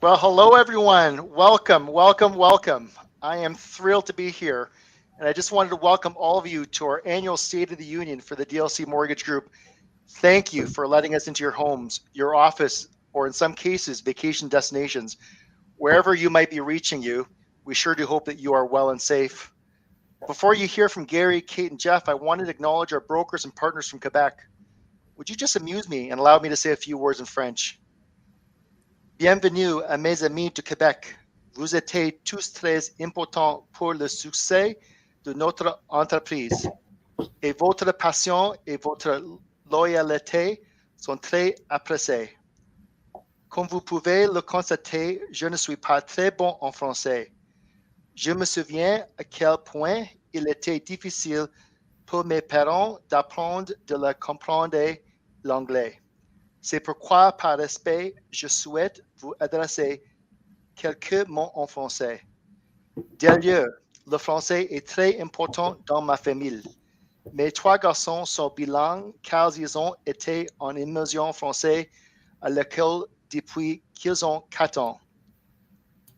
Well, hello everyone. Welcome, welcome, welcome. I am thrilled to be here, and I just wanted to welcome all of you to our annual State of the Union for the DLC Mortgage Group. Thank you for letting us into your homes, your office, or in some cases, vacation destinations. Wherever you might be reaching you, we sure do hope that you are well and safe. Before you hear from Gary, Kate, and Jeff, I wanted to acknowledge our brokers and partners from Quebec. Would you just amuse me and allow me to say a few words in French? Bienvenue à mes amis du Québec. Vous êtes tous très importants pour le succès de notre entreprise et votre passion et votre loyauté sont très appréciées. Comme vous pouvez le constater, je ne suis pas très bon en français. Je me souviens à quel point il était difficile pour mes parents d'apprendre de la comprendre l'anglais. C'est pourquoi, par respect, je souhaite vous adresser quelques mots en français. D'ailleurs, le français est très important dans ma famille. Mes trois garçons sont bilingues car ils ont été en immersion français à l'école depuis qu'ils ont 4 ans.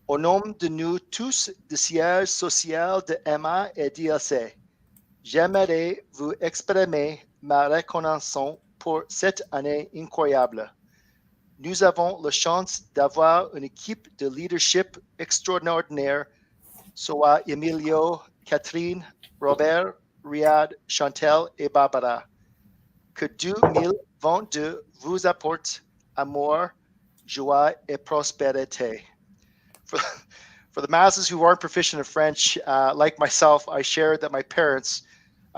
Au nom de nous tous du siège social de Emma et DLC, j'aimerais vous exprimer ma reconnaissance pour cette année incroyable. Nous avons la chance d'avoir une équipe de leadership extraordinaire, soit Emilio, Catherine, Robert, Riyad, Chantel et Barbara. Que 2022 vous apporte amour, joie et prospérité. For, for the masses who aren't proficient in French, like myself, I shared that my parents,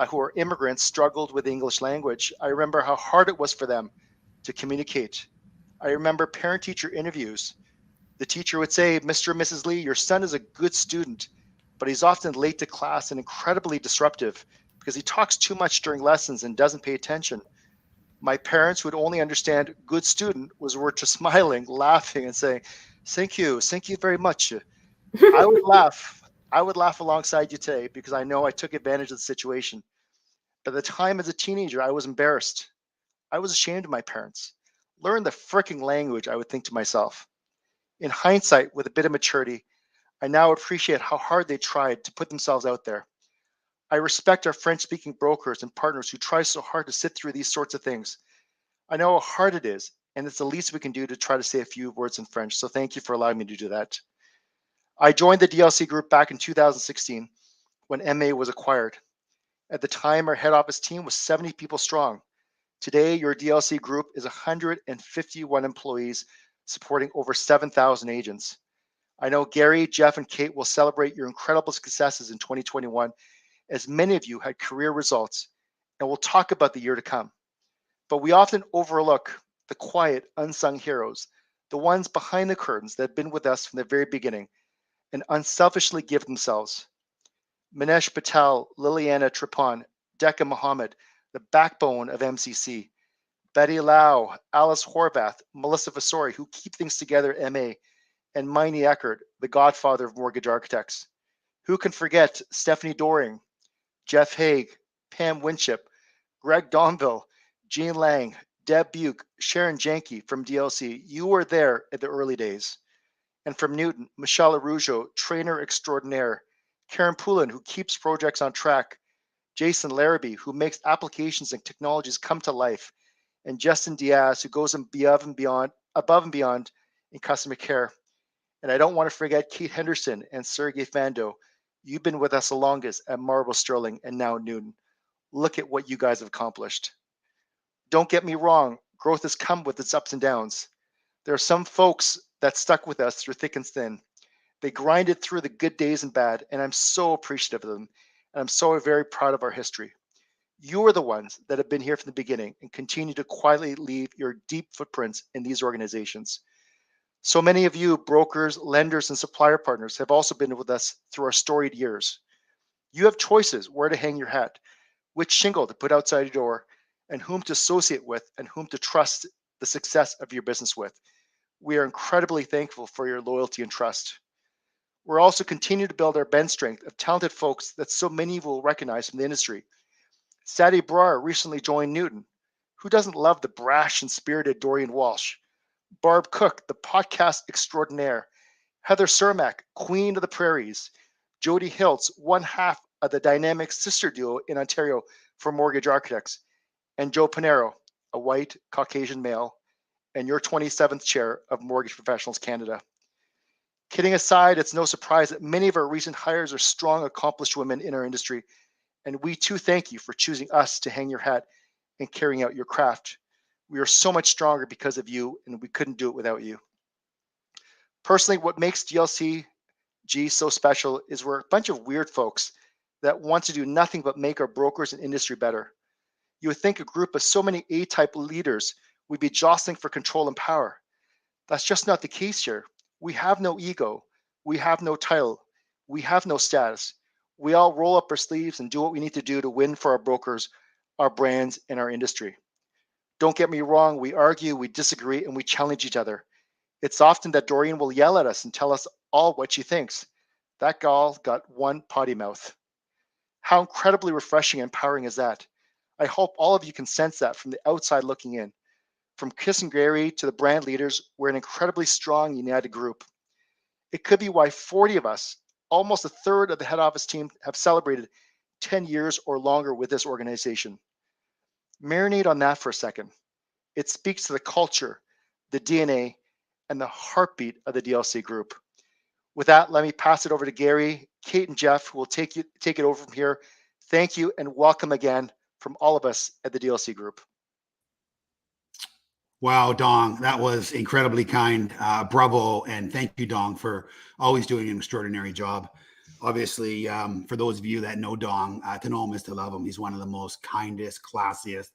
who are immigrants, struggled with the English language. I remember how hard it was for them to communicate. I remember parent-teacher interviews. The teacher would say, Mr. and Mrs. Lee, your son is a good student, but he's often late to class and incredibly disruptive because he talks too much during lessons and doesn't pay attention. My parents would only understand good student was worth to smiling, laughing, and saying, thank you very much. I would laugh. I would laugh alongside you today because I know I took advantage of the situation. By the time as a teenager, I was embarrassed. I was ashamed of my parents. Learn the fricking language, I would think to myself. In hindsight, with a bit of maturity, I now appreciate how hard they tried to put themselves out there. I respect our French-speaking brokers and partners who try so hard to sit through these sorts of things. I know how hard it is, and it's the least we can do to try to say a few words in French, so thank you for allowing me to do that. I joined the DLC Group back in 2016 when MA was acquired. At the time, our head office team was 70 people strong. Today, your DLC Group is 151 employees supporting over 7,000 agents. I know Gary, Jeff, and Kate will celebrate your incredible successes in 2021, as many of you had career results, and we'll talk about the year to come. But we often overlook the quiet, unsung heroes, the ones behind the curtains that have been with us from the very beginning and unselfishly give themselves. Manesh Patel, Liliana Tripon, Decca Mohammed, the backbone of MCC, Betty Lau, Alice Horvath, Melissa Vasori, who keep things together at MA, and Miney Eckert, the godfather of mortgage architects. Who can forget Stephanie Doring, Jeff Haig, Pam Winship, Greg Donville, Jean Lang, Deb Buke, Sharon Janke from DLC. You were there at the early days. And from Newton, Michelle Arujo, trainer extraordinaire, Karen Poulin, who keeps projects on track, Jason Larrabee, who makes applications and technologies come to life, and Justin Diaz, who goes above and beyond in customer care. And I don't want to forget Keith Henderson and Sergey Fando. You've been with us the longest at Marble Sterling and now Newton. Look at what you guys have accomplished. Don't get me wrong, growth has come with its ups and downs. There are some folks that stuck with us through thick and thin. They grinded through the good days and bad, and I'm so appreciative of them. And I'm so very proud of our history. You are the ones that have been here from the beginning and continue to quietly leave your deep footprints in these organizations. So many of you, brokers, lenders, and supplier partners, have also been with us through our storied years. You have choices where to hang your hat, which shingle to put outside your door, and whom to associate with, and whom to trust the success of your business with. We are incredibly thankful for your loyalty and trust. We're also continuing to build our bench strength of talented folks that so many will recognize from the industry. Sadie Brar recently joined Newton. Who doesn't love the brash and spirited Dorian Walsh? Barb Cook, the podcast extraordinaire, Heather Cermak, Queen of the Prairies, Jody Hiltz, one half of the dynamic sister duo in Ontario for mortgage architects, and Joe Panero, a white Caucasian male, and your 27th chair of Mortgage Professionals Canada. Kidding aside, it's no surprise that many of our recent hires are strong, accomplished women in our industry, and we too thank you for choosing us to hang your hat and carrying out your craft. We are so much stronger because of you, and we couldn't do it without you. Personally, what makes DLCG so special is we're a bunch of weird folks that want to do nothing but make our brokers and industry better. You would think a group of so many A-type leaders would be jostling for control and power. That's just not the case here. We have no ego. We have no title. We have no status. We all roll up our sleeves and do what we need to do to win for our brokers, our brands, and our industry. Don't get me wrong, we argue, we disagree, and we challenge each other. It's often that Dorian will yell at us and tell us all what she thinks. That gal got one potty mouth. How incredibly refreshing and empowering is that? I hope all of you can sense that from the outside looking in. From Chris and Gary to the brand leaders, we're an incredibly strong, united group. It could be why 40 of us, almost a third of the head office team, have celebrated 10 years or longer with this organization. Marinate on that for a second. It speaks to the culture, the DNA, and the heartbeat of the DLC group. With that, let me pass it over to Gary, Kate, and Jeff, who will take it over from here. Thank you and welcome again from all of us at the DLC group. Wow, Dong, that was incredibly kind. Bravo, and thank you, Dong, for always doing an extraordinary job. Obviously, for those of you that know Dong, to know him is to love him. He's one of the most kindest, classiest,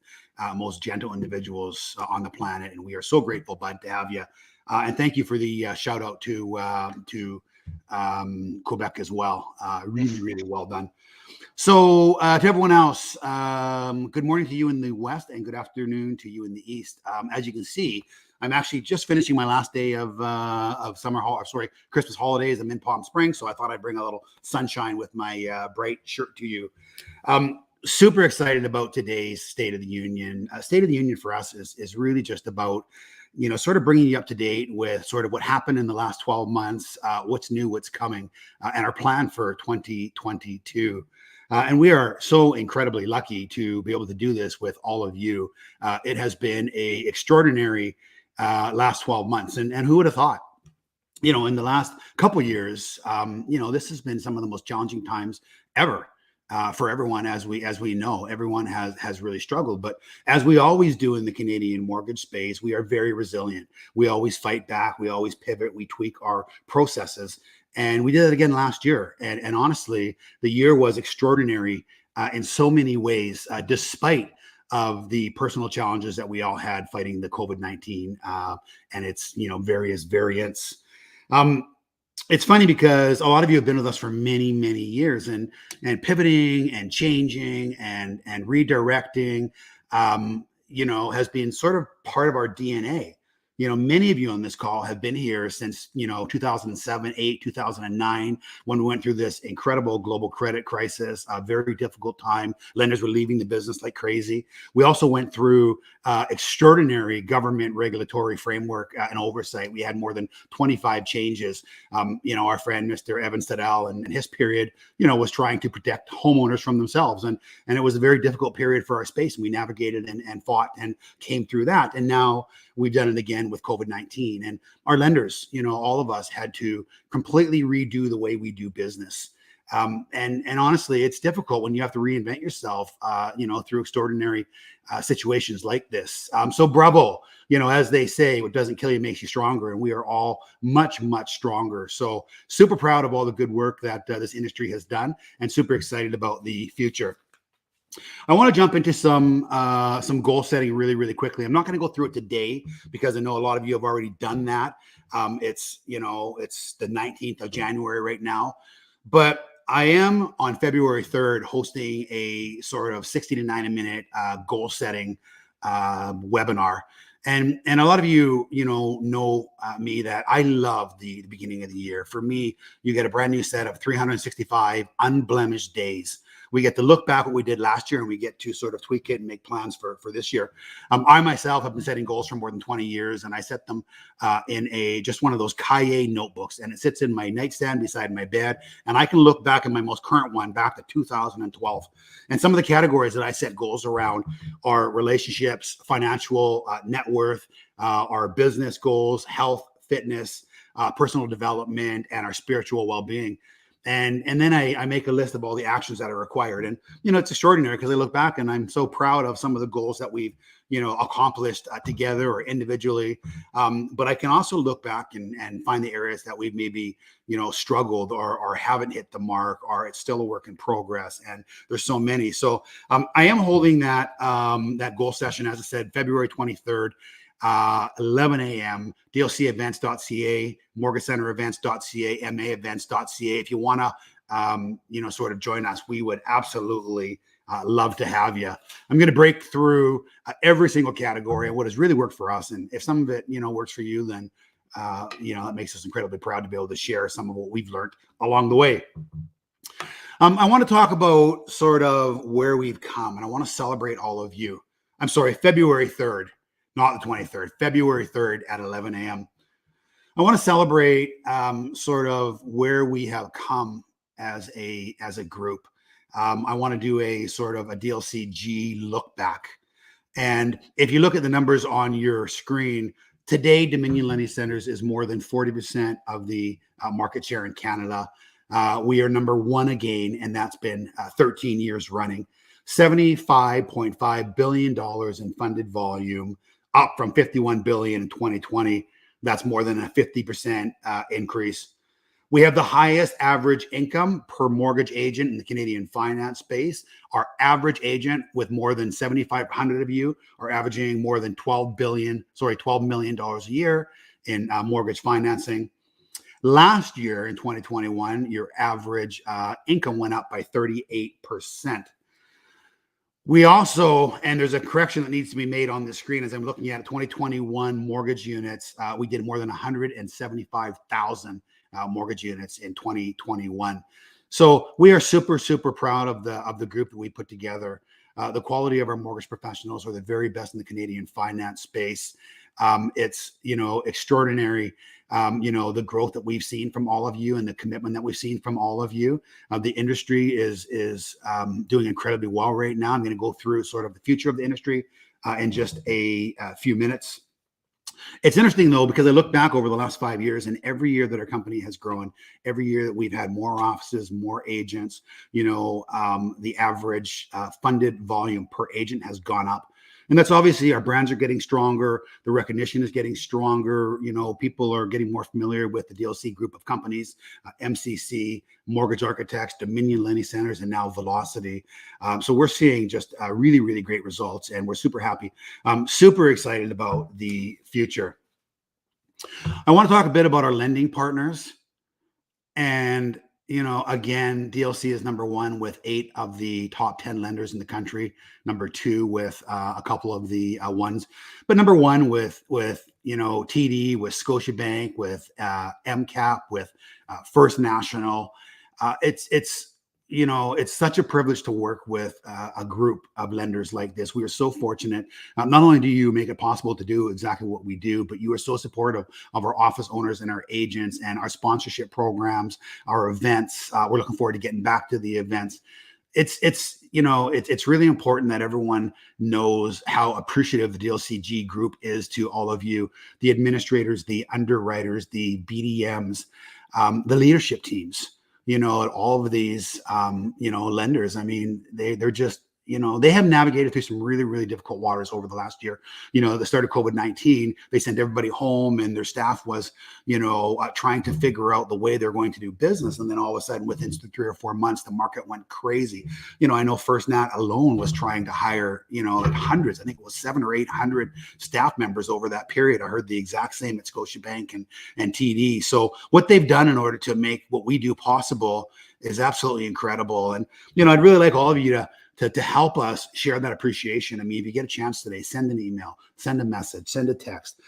most gentle individuals on the planet, and we are so grateful, bud, to have you. And thank you for the shout out to Quebec as well. Really, really well done. So to everyone else, good morning to you in the West and good afternoon to you in the East. As you can see, I'm actually just finishing my last day of Christmas holidays. I'm in Palm Springs, so I thought I'd bring a little sunshine with my bright shirt to you. Super excited about today's State of the Union. State of the Union for us is really just about, sort of bringing you up to date with sort of what happened in the last 12 months, what's new, what's coming, and our plan for 2022. And we are so incredibly lucky to be able to do this with all of you. It has been a extraordinary last 12 months. And who would have thought, in the last couple of years, this has been some of the most challenging times ever. For everyone, as we know, everyone has really struggled. But as we always do in the Canadian mortgage space, we are very resilient. We always fight back. We always pivot. We tweak our processes. And we did it again last year. And honestly, the year was extraordinary in so many ways, despite of the personal challenges that we all had fighting the COVID-19 and its various variants. It's funny because a lot of you have been with us for many, many years, and pivoting and changing and redirecting, has been sort of part of our DNA. Many of you on this call have been here since, 2007, 8, 2009, when we went through this incredible global credit crisis, a very difficult time. Lenders were leaving the business like crazy. We also went through extraordinary government regulatory framework and oversight. We had more than 25 changes. Our friend, Mr. Evan Stadell, and his period, was trying to protect homeowners from themselves. And it was a very difficult period for our space. And we navigated and fought and came through that. And now we've done it again with COVID-19, and our lenders, all of us had to completely redo the way we do business. And honestly, it's difficult when you have to reinvent yourself, through extraordinary situations like this. So bravo, as they say, what doesn't kill you makes you stronger. And we are all much, much stronger. So super proud of all the good work that this industry has done, and super excited about the future. I want to jump into some goal setting really, really quickly. I'm not going to go through it today because I know a lot of you have already done that. It's the 19th of January right now, but I am on February 3rd hosting a sort of 60 to 90 minute goal setting webinar. And a lot of you, know me that I love the beginning of the year. For me, you get a brand new set of 365 unblemished days. we get to look back what we did last year, and we get to sort of tweak it and make plans for this year. I myself have been setting goals for more than 20 years, and I set them in just one of those Cahiers notebooks, and it sits in my nightstand beside my bed, and I can look back in my most current one back to 2012. And some of the categories that I set goals around are relationships, financial net worth, our business goals, health, fitness, personal development, and our spiritual well-being. And then I make a list of all the actions that are required. And, it's extraordinary because I look back and I'm so proud of some of the goals that we've, accomplished together or individually. But I can also look back and find the areas that we've maybe, struggled or haven't hit the mark, or it's still a work in progress. And there's so many. So I am holding that goal session, as I said, February 23rd. 11 a.m. DLCevents.ca, mortgagecenterevents.ca, maevents.ca. If you want to, sort of join us, we would absolutely love to have you. I'm going to break through every single category and what has really worked for us. And if some of it, works for you, then, that makes us incredibly proud to be able to share some of what we've learned along the way. I want to talk about sort of where we've come, and I want to celebrate all of you. I'm sorry, February 3rd. Not the 23rd, February 3rd at 11 a.m. I want to celebrate sort of where we have come as a group. I want to do a sort of a DLCG look back. And if you look at the numbers on your screen, today Dominion Lending Centers is more than 40% of the market share in Canada. We are number one again, and that's been 13 years running. $75.5 billion in funded volume, up from $51 billion in 2020. That's more than a 50% increase. We have the highest average income per mortgage agent in the Canadian finance space. Our average agent, with more than 7,500 of you, are averaging more than $12 million a year in mortgage financing. Last year, in 2021, your average income went up by 38%. We also, and there's a correction that needs to be made on the screen as I'm looking at 2021 mortgage units. We did more than 175,000 mortgage units in 2021. So we are super, super proud of the group that we put together. The quality of our mortgage professionals are the very best in the Canadian finance space. It's, extraordinary, the growth that we've seen from all of you and the commitment that we've seen from all of you. The industry is doing incredibly well right now. I'm going to go through sort of the future of the industry in just a few minutes. It's interesting, though, because I look back over the last 5 years, and every year that our company has grown, every year that we've had more offices, more agents, the average funded volume per agent has gone up. And that's obviously our brands are getting stronger. The recognition is getting stronger. People are getting more familiar with the DLC group of companies, MCC, Mortgage Architects, Dominion Lending Centers, and now Velocity. So we're seeing just really, really great results, and we're super happy. I'm super excited about the future. I want to talk a bit about our lending partners. And again, DLC is number one with 8 of the top 10 lenders in the country. Number 2 with a couple of the ones, but number 1 with TD, with Scotiabank, with MCAP, with First National. It's such a privilege to work with a group of lenders like this. We are so fortunate. Not only do you make it possible to do exactly what we do, but you are so supportive of our office owners and our agents and our sponsorship programs, our events. We're looking forward to getting back to the events. It's really important that everyone knows how appreciative the DLCG group is to all of you, the administrators, the underwriters, the BDMs, the leadership teams. All of these, lenders, I mean, they're just, they have navigated through some really, really difficult waters over the last year. At the start of COVID-19, they sent everybody home and their staff was, trying to figure out the way they're going to do business. And then all of a sudden, within 3 or 4 months, the market went crazy. I know First Nat alone was trying to hire, hundreds. I think it was 700 or 800 staff members over that period. I heard the exact same at Scotiabank and TD. So what they've done in order to make what we do possible is absolutely incredible. And, I'd really like all of you to help us share that appreciation. I mean, if you get a chance today, send an email, send a message, send a text,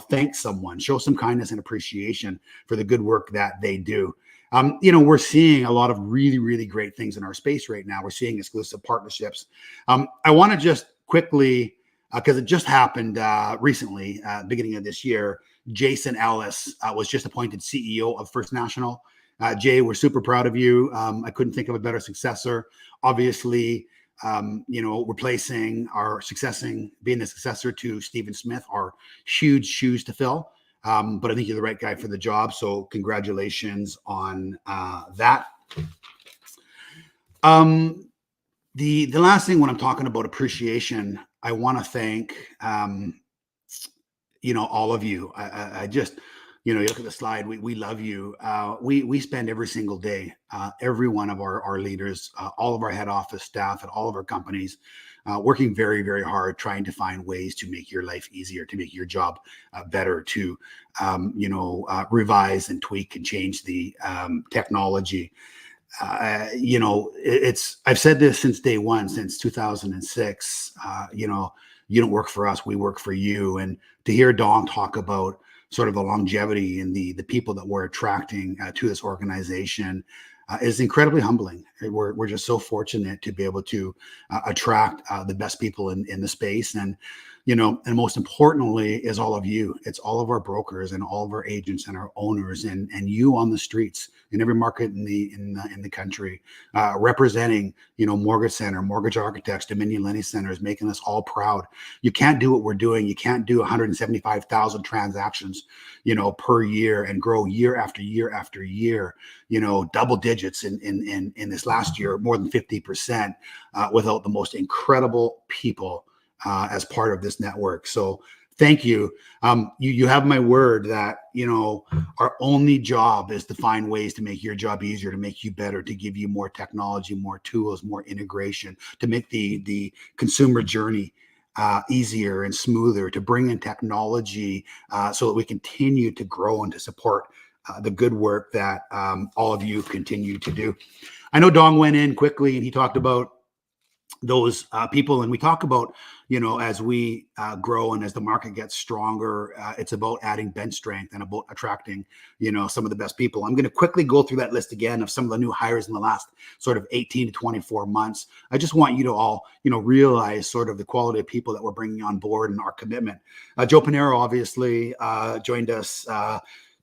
thank someone, show some kindness and appreciation for the good work that they do. We're seeing a lot of really, really great things in our space right now. We're seeing exclusive partnerships. I want to just quickly, because it just happened recently, beginning of this year, Jason Ellis was just appointed CEO of First National. Jay, we're super proud of you. I couldn't think of a better successor. Obviously, replacing being the successor to Stephen Smith are huge shoes to fill. But I think you're the right guy for the job. So congratulations on that. The last thing when I'm talking about appreciation, I want to thank, all of you. I just, you look at the slide, we love you. We spend every single day, every one of our leaders, all of our head office staff at all of our companies, working very, very hard, trying to find ways to make your life easier, to make your job better, to, revise and tweak and change the technology. I've said this since day one, since 2006, you don't work for us, we work for you. And to hear Dong talk about sort of the longevity and the people that we're attracting to this organization is incredibly humbling. We're just so fortunate to be able to attract the best people in the space. And, and most importantly is all of you. It's all of our brokers and all of our agents and our owners and you on the streets in every market in the country, representing, Mortgage Center, Mortgage Architects, Dominion Lending Centers, making us all proud. You can't do what we're doing. You can't do 175,000 transactions, per year and grow year after year after year, double digits in this last year, more than 50%, without the most incredible people as part of this network. So thank you. You have my word that, our only job is to find ways to make your job easier, to make you better, to give you more technology, more tools, more integration, to make the consumer journey easier and smoother, to bring in technology so that we continue to grow and to support the good work that all of you continue to do. I know Dong went in quickly and he talked about those people, and we talk about, as we grow and as the market gets stronger, it's about adding bench strength and about attracting, some of the best people. I'm going to quickly go through that list again of some of the new hires in the last sort of 18 to 24 months. I just want you to all, realize sort of the quality of people that we're bringing on board and our commitment. Joe Panero obviously joined us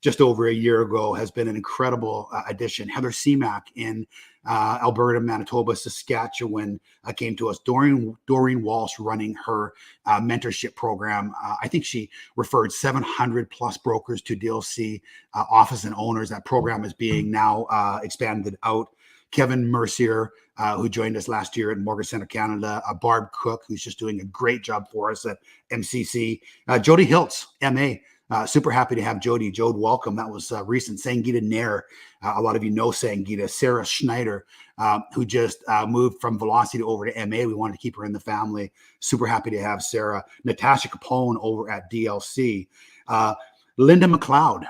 just over a year ago, has been an incredible addition. Heather Seamack in Alberta, Manitoba, Saskatchewan came to us. Doreen Walsh running her mentorship program. I think she referred 700 plus brokers to DLC office and owners. That program is being now expanded out. Kevin Mercier, who joined us last year at Mortgage Center Canada. Barb Cook, who's just doing a great job for us at MCC. Jody Hiltz, MA. Super happy to have Jody. Jode, welcome. That was recent. Sangeeta Nair. A lot of you know Sangeeta. Sarah Schneider, who just moved from Velocity over to MA. We wanted to keep her in the family. Super happy to have Sarah. Natasha Capone over at DLC. Linda McLeod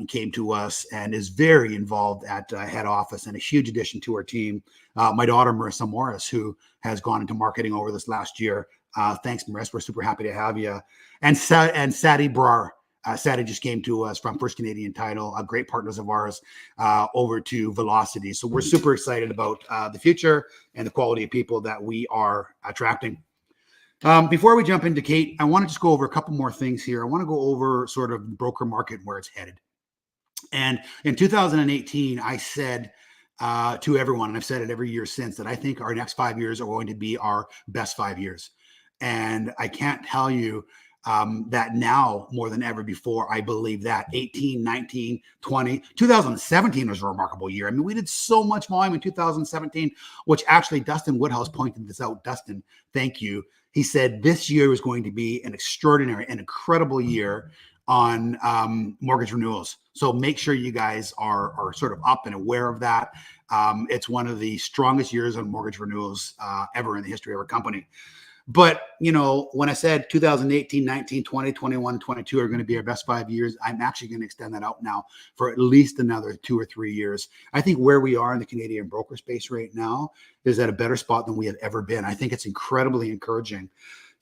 came to us and is very involved at head office and a huge addition to our team. My daughter, Marissa Mauris, who has gone into marketing over this last year. Thanks, Marissa. We're super happy to have you. And Sadie Brar. Sadie just came to us from First Canadian Title, great partners of ours, over to Velocity. So we're super excited about the future and the quality of people that we are attracting. Before we jump into Kate, I want to just go over a couple more things here. I want to go over sort of broker market, where it's headed. And in 2018, I said to everyone, and I've said it every year since, that I think our next 5 years are going to be our best 5 years. And I can't tell you that now more than ever before. I believe that 18, 19, 20, 2017 was a remarkable year. I mean, we did so much volume in 2017, which actually Dustin Woodhouse pointed this out. Dustin, thank you. He said this year was going to be an extraordinary and incredible year on mortgage renewals. So make sure you guys are sort of up and aware of that. It's one of the strongest years on mortgage renewals ever in the history of our company. But, when I said 2018, 19, 20, 21, 22 are going to be our best 5 years, I'm actually going to extend that out now for at least another 2 or 3 years. I think where we are in the Canadian broker space right now is at a better spot than we have ever been. I think it's incredibly encouraging.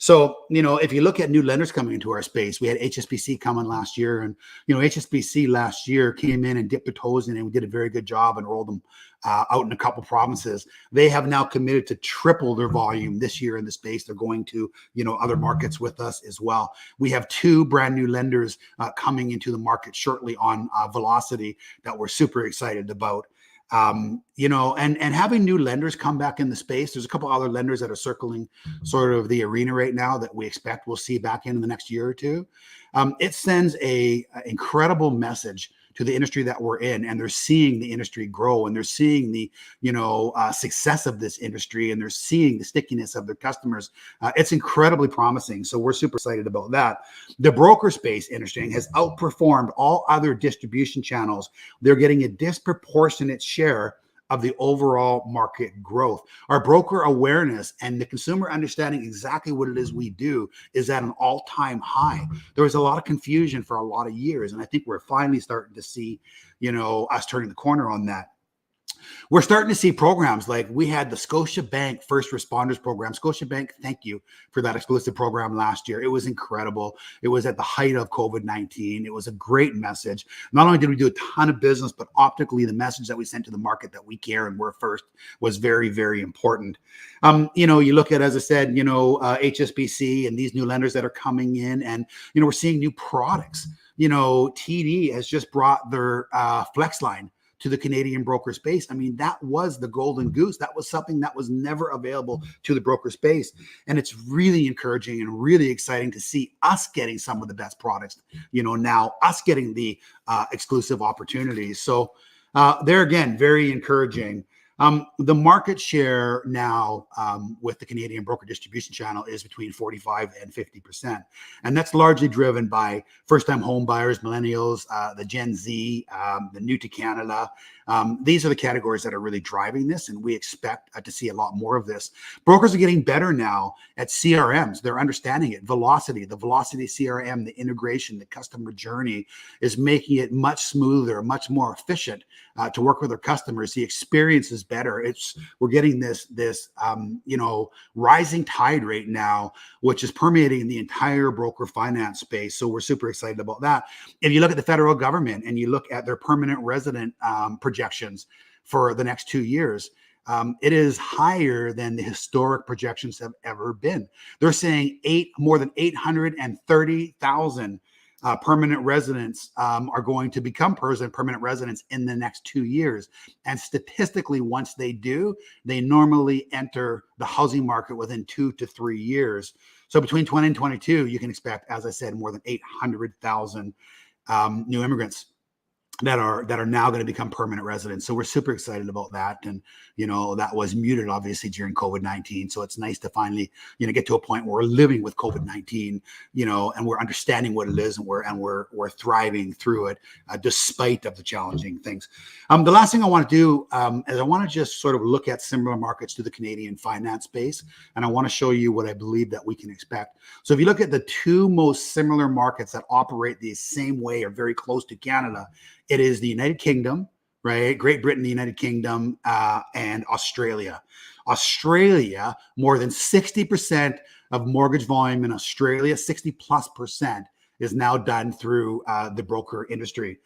So, if you look at new lenders coming into our space, we had HSBC coming last year, and HSBC last year came in and dipped their toes in, and we did a very good job and rolled them out in a couple provinces. They have now committed to triple their volume this year in the space. They're going to other markets with us as well. We have 2 brand new lenders coming into the market shortly on velocity that we're super excited about. And having new lenders come back in the space. There's a couple other lenders that are circling sort of the arena right now that we expect we'll see back in the next year or two. It sends a incredible message to the industry that we're in, and they're seeing the industry grow, and they're seeing the success of this industry, and they're seeing the stickiness of their customers. It's incredibly promising. So we're super excited about that. The broker space, interesting, has outperformed all other distribution channels. They're getting a disproportionate share of the overall market growth. Our broker awareness and the consumer understanding exactly what it is we do is at an all-time high. There was a lot of confusion for a lot of years, and I think we're finally starting to see, us turning the corner on that. We're starting to see programs like we had the Scotiabank First Responders Program. Scotiabank, thank you for that exclusive program last year. It was incredible. It was at the height of COVID-19. It was a great message. Not only did we do a ton of business, but optically the message that we sent to the market that we care and we're first was very, very important. You look at, as I said, HSBC and these new lenders that are coming in, and, we're seeing new products. TD has just brought their Flex line to the Canadian broker space. I mean, that was the golden goose. That was something that was never available to the broker space. And it's really encouraging and really exciting to see us getting some of the best products, now us getting the exclusive opportunities. So there again, very encouraging. The market share now with the Canadian broker distribution channel is between 45 and 50%. And that's largely driven by first-time home buyers, millennials, the Gen Z, the new to Canada. These are the categories that are really driving this, and we expect to see a lot more of this. Brokers are getting better now at CRMs. They're understanding it. Velocity, the Velocity CRM, the integration, the customer journey is making it much smoother, much more efficient to work with our customers. The experience is better. We're getting this rising tide right now, which is permeating the entire broker finance space. So we're super excited about that. If you look at the federal government and you look at their permanent resident projections for the next 2 years, it is higher than the historic projections have ever been. They're saying more than 830,000 permanent residents are going to become permanent residents in the next 2 years. And statistically, once they do, they normally enter the housing market within 2 to 3 years. So between 20 and 22, you can expect, as I said, more than 800,000 new immigrants that are now going to become permanent residents. So we're super excited about that. And, that was muted obviously during COVID-19. So it's nice to finally, get to a point where we're living with COVID-19, and we're understanding what it is, and we're thriving through it despite of the challenging things. The last thing I want to do is I want to just sort of look at similar markets to the Canadian finance space. And I want to show you what I believe that we can expect. So if you look at the 2 most similar markets that operate the same way or very close to Canada, it is the United Kingdom, right? Great Britain, the United Kingdom, and Australia. Australia, more than 60% of mortgage volume in Australia, 60+% is now done through the broker industry.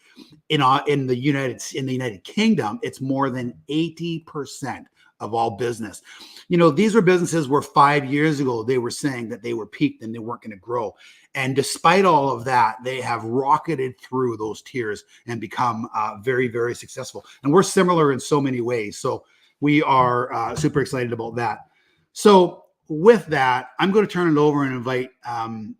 In the United Kingdom, it's more than 80% of all business. These were businesses where 5 years ago they were saying that they were peaked and they weren't going to grow. And despite all of that, they have rocketed through those tiers and become very, very successful. And we're similar in so many ways. So we are super excited about that. So with that, I'm going to turn it over and invite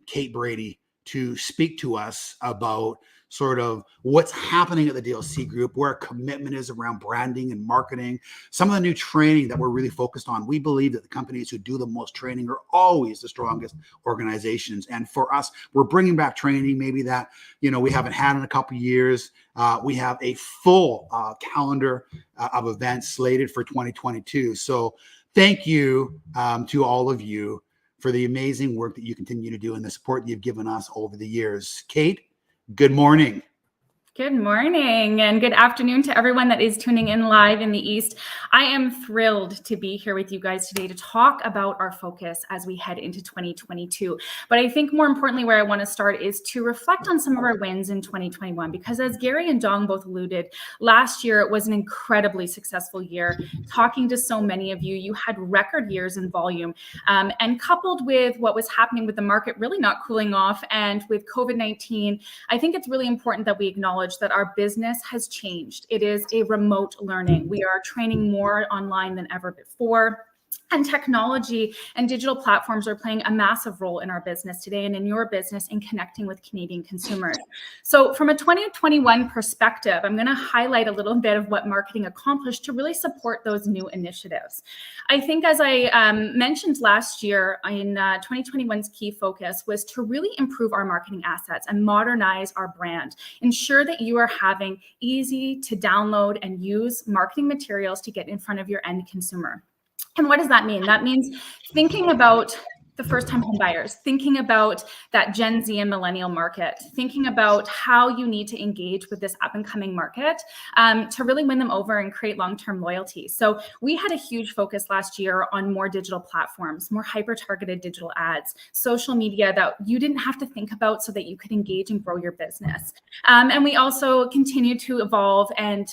Kate Brady to speak to us about sort of what's happening at the DLC Group, where our commitment is around branding and marketing, some of the new training that we're really focused on. We believe that the companies who do the most training are always the strongest organizations. And for us, we're bringing back training, maybe that, we haven't had in a couple of years. We have a full calendar of events slated for 2022. So thank you to all of you for the amazing work that you continue to do and the support that you've given us over the years. Kate, good morning. Good morning and good afternoon to everyone that is tuning in live in the East. I am thrilled to be here with you guys today to talk about our focus as we head into 2022. But I think more importantly, where I want to start is to reflect on some of our wins in 2021, because as Gary and Dong both alluded, last year it was an incredibly successful year. Talking to so many of you, you had record years in volume, and coupled with what was happening with the market really not cooling off and with COVID-19, I think it's really important that we acknowledge that our business has changed. It is a remote learning. We are training more online than ever before. And technology and digital platforms are playing a massive role in our business today and in your business in connecting with Canadian consumers. So from a 2021 perspective, I'm going to highlight a little bit of what marketing accomplished to really support those new initiatives. I think, as I mentioned last year, in 2021's key focus was to really improve our marketing assets and modernize our brand. Ensure that you are having easy to download and use marketing materials to get in front of your end consumer. And what does that mean? That means thinking about the first-time home buyers, thinking about that Gen Z and millennial market, thinking about how you need to engage with this up-and-coming market to really win them over and create long-term loyalty. So we had a huge focus last year on more digital platforms, more hyper-targeted digital ads, social media that you didn't have to think about so that you could engage and grow your business. And we also continue to evolve and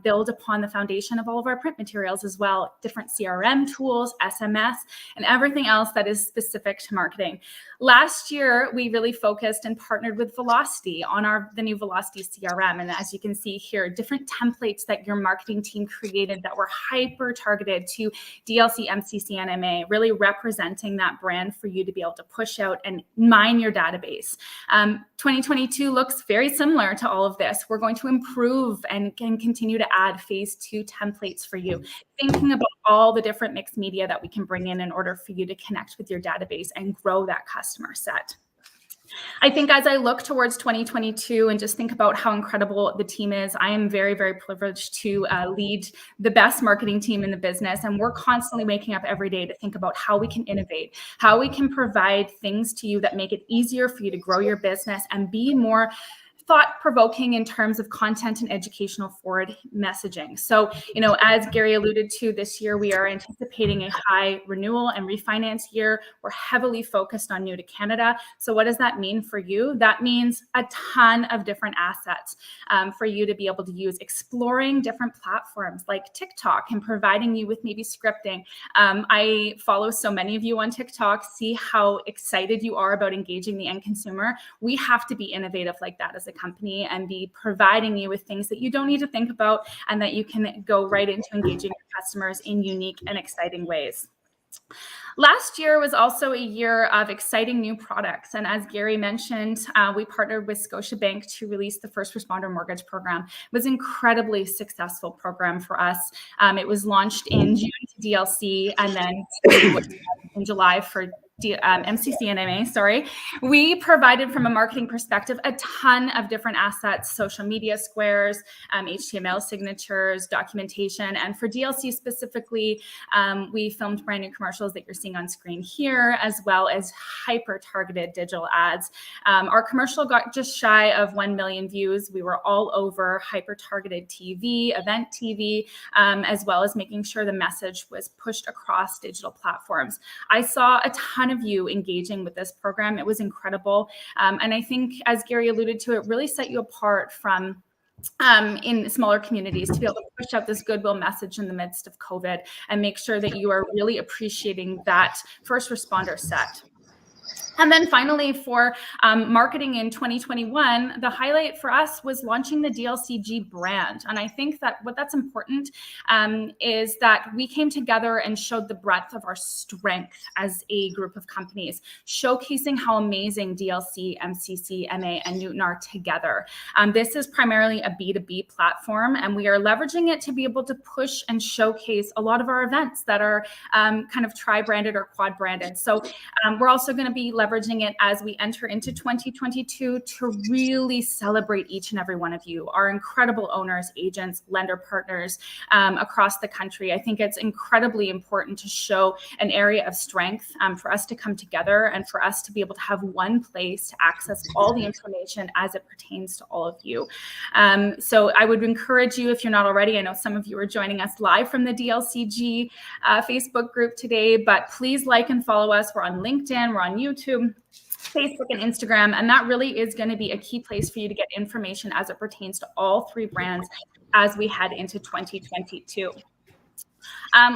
build upon the foundation of all of our print materials as well, different CRM tools, SMS, and everything else that is specific to marketing. Last year, we really focused and partnered with Velocity on the new Velocity CRM. And as you can see here, different templates that your marketing team created that were hyper targeted to DLC, MCC, and MA, really representing that brand for you to be able to push out and mine your database. 2022 looks very similar to all of this. We're going to improve and continue to add phase 2 templates for you, thinking about all the different mixed media that we can bring in order for you to connect with your database and grow that customer set. I think as I look towards 2022 and just think about how incredible the team is, I am very, very privileged to lead the best marketing team in the business. And we're constantly waking up every day to think about how we can innovate, how we can provide things to you that make it easier for you to grow your business and be more thought-provoking in terms of content and educational forward messaging. So, as Gary alluded to, this year we are anticipating a high renewal and refinance year. We're heavily focused on new to Canada. So what does that mean for you? That means a ton of different assets for you to be able to use, exploring different platforms like TikTok and providing you with maybe scripting. I follow so many of you on TikTok, see how excited you are about engaging the end consumer. We have to be innovative like that as a company and be providing you with things that you don't need to think about and that you can go right into engaging your customers in unique and exciting ways. Last year was also a year of exciting new products. And as Gary mentioned, we partnered with Scotiabank to release the First Responder Mortgage Program. It was an incredibly successful program for us. It was launched in June to DLC and then in July for MCC and MA, sorry. We provided, from a marketing perspective, a ton of different assets, social media squares, HTML signatures, documentation. And for DLC specifically, we filmed brand new commercials that you're seeing on screen here, as well as hyper-targeted digital ads. Our commercial got just shy of 1 million views. We were all over hyper-targeted TV, event TV, as well as making sure the message was pushed across digital platforms. I saw a ton of you engaging with this program. It was incredible. And I think, as Gary alluded to, it really set you apart from in smaller communities to be able to push out this goodwill message in the midst of COVID and make sure that you are really appreciating that first responder set. And then finally, for marketing in 2021, the highlight for us was launching the DLCG brand. And I think that what that's important is that we came together and showed the breadth of our strength as a group of companies, showcasing how amazing DLC, MCC, MA, and Newton are together. This is primarily a B2B platform, and we are leveraging it to be able to push and showcase a lot of our events that are kind of tri-branded or quad-branded. So we're also going to be leveraging leveraging it as we enter into 2022 to really celebrate each and every one of you, our incredible owners, agents, lender partners across the country. I think it's incredibly important to show an area of strength for us to come together and for us to be able to have one place to access all the information as it pertains to all of you. So I would encourage you, if you're not already, I know some of you are joining us live from the DLCG Facebook group today, but please like and follow us. We're on LinkedIn, we're on YouTube, Facebook, and Instagram, and that really is going to be a key place for you to get information as it pertains to all three brands as we head into 2022.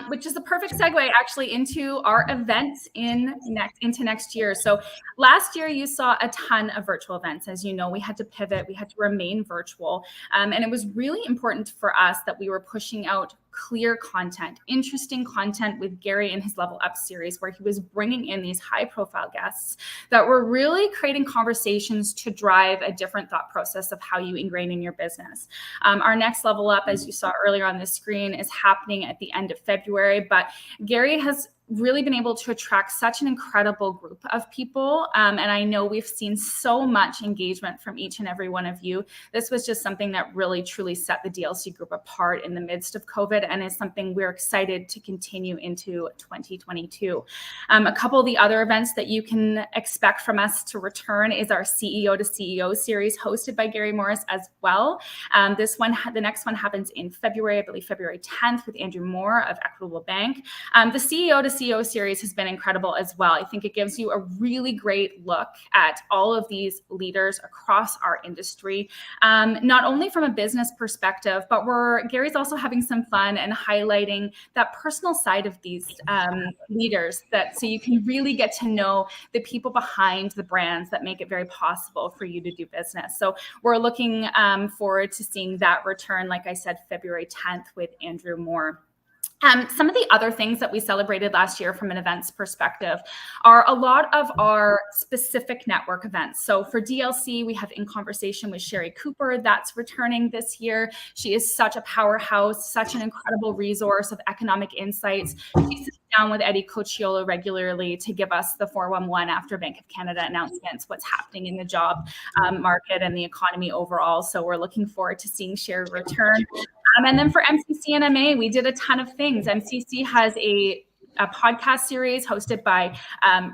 Which is a perfect segue actually into our events into next year. So last year you saw a ton of virtual events. As you know, we had to pivot, we had to remain virtual. And it was really important for us that we were pushing out clear content, interesting content with Gary in his Level Up series, where he was bringing in these high profile guests that were really creating conversations to drive a different thought process of how you ingrain in your business. Our next Level Up, as you saw earlier on the screen, is happening at the end of February, but Gary has really been able to attract such an incredible group of people. And I know we've seen so much engagement from each and every one of you. This was just something that really truly set the DLC group apart in the midst of COVID and is something we're excited to continue into 2022. A couple of the other events that you can expect from us to return is our CEO to CEO series hosted by Gary Mauris as well. The next one happens in February, I believe February 10th, with Andrew Moore of Equitable Bank. The CEO to CEO series has been incredible as well. I think it gives you a really great look at all of these leaders across our industry, not only from a business perspective, but Gary's also having some fun and highlighting that personal side of these leaders, so you can really get to know the people behind the brands that make it very possible for you to do business. So we're looking forward to seeing that return, like I said, February 10th with Andrew Moore. Some of the other things that we celebrated last year from an events perspective are a lot of our specific network events. So for DLC, we have In Conversation with Sherry Cooper. That's returning this year. She is such a powerhouse, such an incredible resource of economic insights. She sits down with Eddie Cochiolo regularly to give us the 411 after Bank of Canada announcements, what's happening in the job market and the economy overall. So we're looking forward to seeing Sherry return. And then for MCC and MA, we did a ton of things. MCC has a podcast series hosted by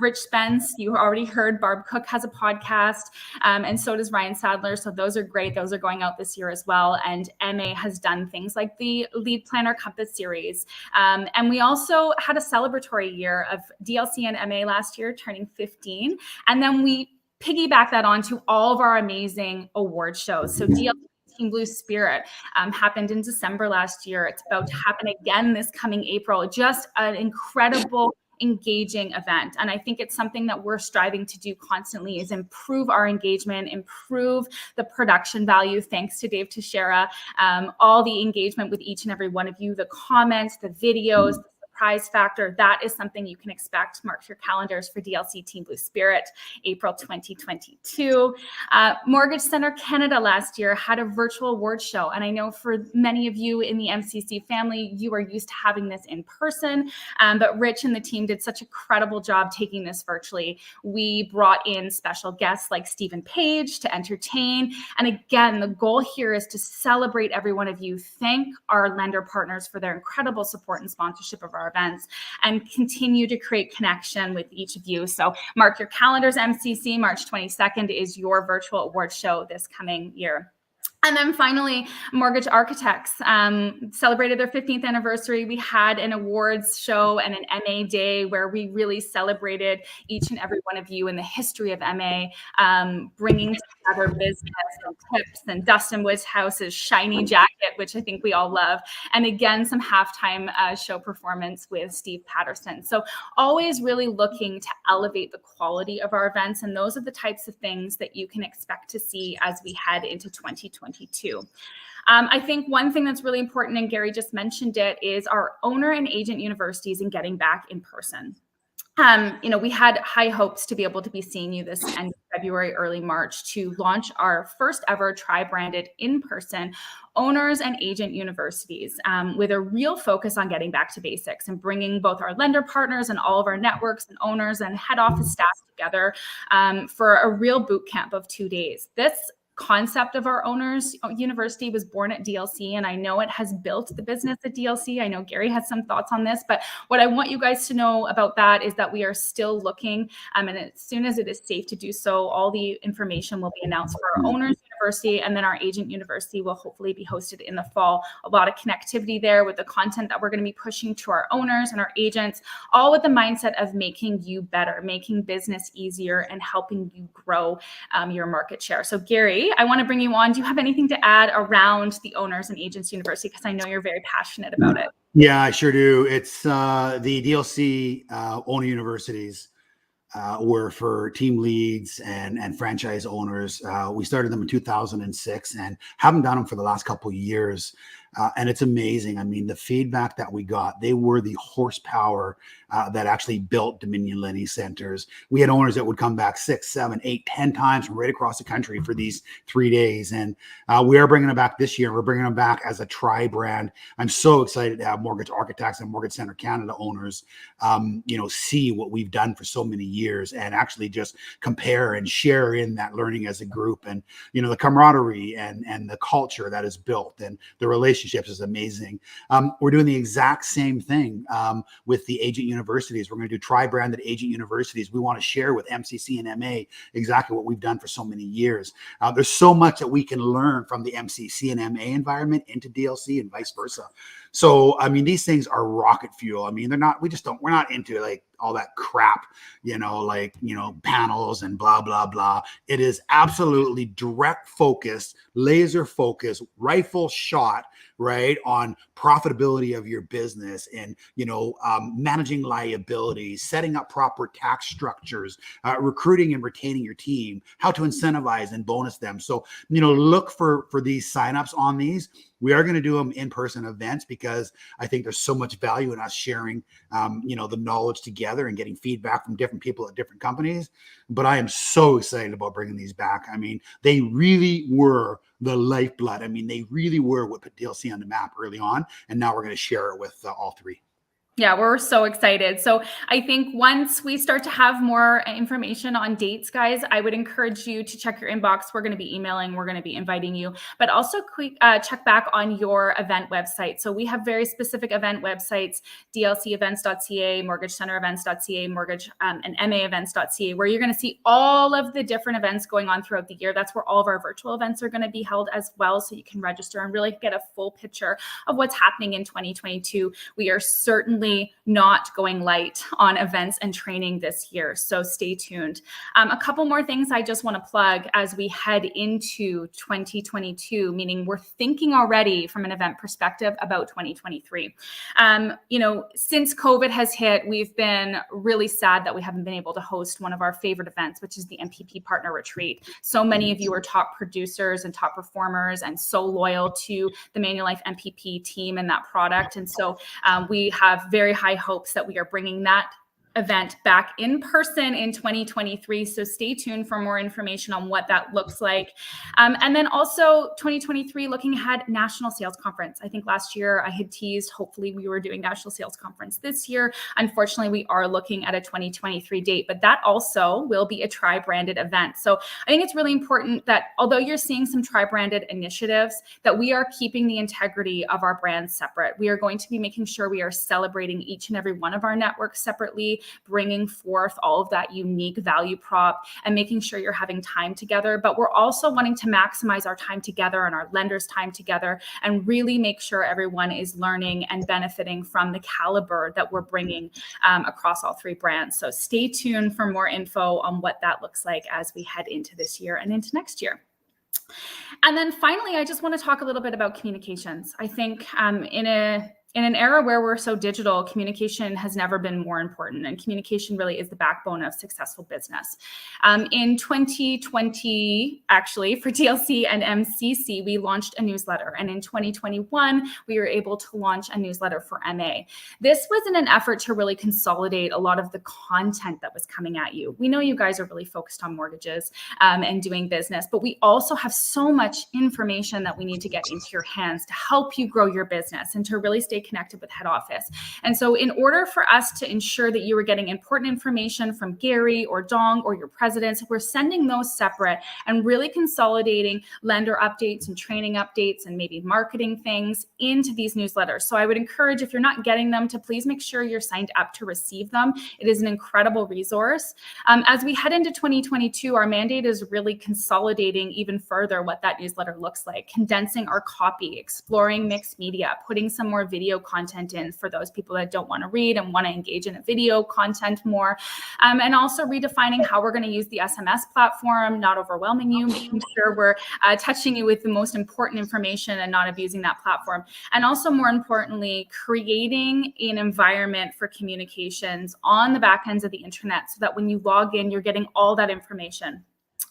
Rich Spence. You already heard Barb Cook has a podcast, and so does Ryan Sadler. So those are great. Those are going out this year as well. And MA has done things like the Lead Planner Compass series. And we also had a celebratory year of DLC and MA last year, turning 15. And then we piggyback that onto all of our amazing award shows. So DLC Team Blue Spirit happened in December last year. It's about to happen again this coming April. Just an incredible, engaging event. And I think it's something that we're striving to do constantly is improve our engagement, improve the production value, thanks to Dave Teixeira, all the engagement with each and every one of you, the comments, the videos, the surprise factor. That is something you can expect. Mark your calendars for DLC Team Blue Spirit, April 2022. Mortgage Center Canada last year had a virtual award show. And I know for many of you in the MCC family, you are used to having this in person, but Rich and the team did such a credible job taking this virtually. We brought in special guests like Stephen Page to entertain. And again, the goal here is to celebrate every one of you, thank our lender partners for their incredible support and sponsorship of our events, and continue to create connection with each of you. So mark your calendars. MCC, March 22nd is your virtual award show this coming year. And then finally, Mortgage Architects celebrated their 15th anniversary. We had an awards show and an MA day where we really celebrated each and every one of you in the history of MA, bringing together business and tips and Dustin Wooshouse's shiny jacket, which I think we all love. And again, some halftime show performance with Steve Patterson. So always really looking to elevate the quality of our events. And those are the types of things that you can expect to see as we head into 2022. I think one thing that's really important, and Gary just mentioned it, is our owner and agent universities and getting back in person. we had high hopes to be able to be seeing you this end of February, early March to launch our first ever tri-branded in-person owners and agent universities with a real focus on getting back to basics and bringing both our lender partners and all of our networks and owners and head office staff together for a real boot camp of 2 days. This concept of our owners university was born at DLC, and I know it has built the business at DLC. I know Gary has some thoughts on this, but what I want you guys to know about that is that we are still looking, and as soon as it is safe to do so, all the information will be announced for our owners university, and then our agent university will hopefully be hosted in the fall. A lot of connectivity there with the content that we're going to be pushing to our owners and our agents, all with the mindset of making you better, making business easier, and helping you grow your market share. So Gary, I want to bring you on. Do you have anything to add around the Owners and Agents University? Because I know you're very passionate about it. Yeah, I sure do. It's the DLC owner universities were for team leads and franchise owners. We started them in 2006 and haven't done them for the last couple of years. And it's amazing. I mean, the feedback that we got, they were the horsepower that actually built Dominion Lending Centers. We had owners that would come back 6, 7, 8, 10 times from right across the country for these 3 days. And we are bringing them back this year. We're bringing them back as a tri-brand. I'm so excited to have Mortgage Architects and Mortgage Center Canada owners, see what we've done for so many years and actually just compare and share in that learning as a group. And, the camaraderie and the culture that is built and the relationships is amazing. We're doing the exact same thing with the agent universities. We're going to do tri-branded agent universities. We want to share with MCC and MA exactly what we've done for so many years. There's so much that we can learn from the MCC and MA environment into DLC and vice versa. So, I mean, these things are rocket fuel. I mean, we're not into like all that crap, panels and blah, blah, blah. It is absolutely direct focus, laser focus, rifle shot, right, on profitability of your business and, managing liabilities, setting up proper tax structures, recruiting and retaining your team, how to incentivize and bonus them. So, look for these signups on these. We are going to do them in-person events because I think there's so much value in us sharing, the knowledge together and getting feedback from different people at different companies. But I am so excited about bringing these back. I mean, they really were the lifeblood. I mean, they really were what put DLC on the map early on. And now we're going to share it with all three. Yeah, we're so excited. So I think once we start to have more information on dates, guys, I would encourage you to check your inbox. We're going to be emailing, we're going to be inviting you, but also check back on your event website. So we have very specific event websites, dlcevents.ca, mortgagecenterevents.ca, mortgage and maevents.ca, where you're going to see all of the different events going on throughout the year. That's where all of our virtual events are going to be held as well. So you can register and really get a full picture of what's happening in 2022. We are certainly not going light on events and training this year. So stay tuned. A couple more things I just want to plug as we head into 2022, meaning we're thinking already from an event perspective about 2023. Since COVID has hit, we've been really sad that we haven't been able to host one of our favorite events, which is the MPP Partner Retreat. So many of you are top producers and top performers and so loyal to the Manulife MPP team and that product. And so we have very high hopes that we are bringing that event back in person in 2023. So stay tuned for more information on what that looks like. And then also 2023, looking ahead, National Sales Conference. I think last year I had teased, hopefully we were doing National Sales Conference this year. Unfortunately, we are looking at a 2023 date, but that also will be a tri-branded event. So I think it's really important that although you're seeing some tri-branded initiatives, that we are keeping the integrity of our brands separate. We are going to be making sure we are celebrating each and every one of our networks separately, bringing forth all of that unique value prop and making sure you're having time together. But we're also wanting to maximize our time together and our lenders' time together and really make sure everyone is learning and benefiting from the caliber that we're bringing across all three brands. So stay tuned for more info on what that looks like as we head into this year and into next year. And then finally, I just want to talk a little bit about communications. I think in a In an era where we're so digital, communication has never been more important, and communication really is the backbone of successful business. In 2020, actually, for DLC and MCC, we launched a newsletter, and in 2021, we were able to launch a newsletter for MA. This was in an effort to really consolidate a lot of the content that was coming at you. We know you guys are really focused on mortgages and doing business, but we also have so much information that we need to get into your hands to help you grow your business and to really stay connected with head office. And so in order for us to ensure that you were getting important information from Gary or Dong or your presidents, we're sending those separate and really consolidating lender updates and training updates and maybe marketing things into these newsletters. So I would encourage, if you're not getting them, to please make sure you're signed up to receive them. It is an incredible resource. As we head into 2022, our mandate is really consolidating even further what that newsletter looks like, condensing our copy, exploring mixed media, putting some more video content in for those people that don't want to read and want to engage in a video content more, and also redefining how we're going to use the SMS platform, not overwhelming you, making sure we're touching you with the most important information and not abusing that platform. And also, more importantly, creating an environment for communications on the back ends of the internet so that when you log in, you're getting all that information.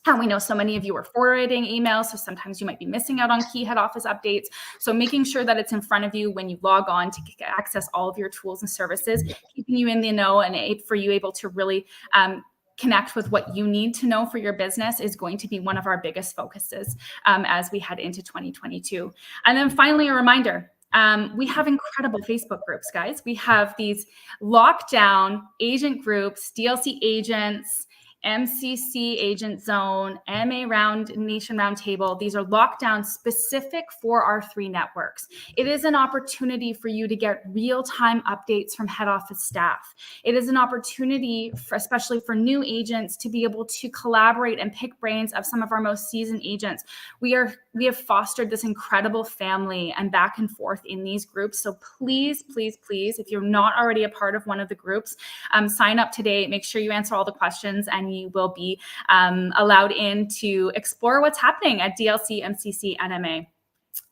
And we know so many of you are forwarding emails, so sometimes you might be missing out on key head office updates. So making sure that it's in front of you when you log on to access all of your tools and services, keeping you in the know and for you able to really connect with what you need to know for your business is going to be one of our biggest focuses as we head into 2022. And then finally, a reminder. We have incredible Facebook groups, guys. We have these lockdown agent groups, DLC agents, MCC Agent Zone, MA Nation Roundtable. These are lockdowns specific for our 3 networks. It is an opportunity for you to get real-time updates from head office staff. It is an opportunity, especially for new agents, to be able to collaborate and pick brains of some of our most seasoned agents. We have fostered this incredible family and back and forth in these groups. So please, please, please, if you're not already a part of one of the groups, sign up today. Make sure you answer all the questions, and you will be allowed in to explore what's happening at DLC, MCC, and MA.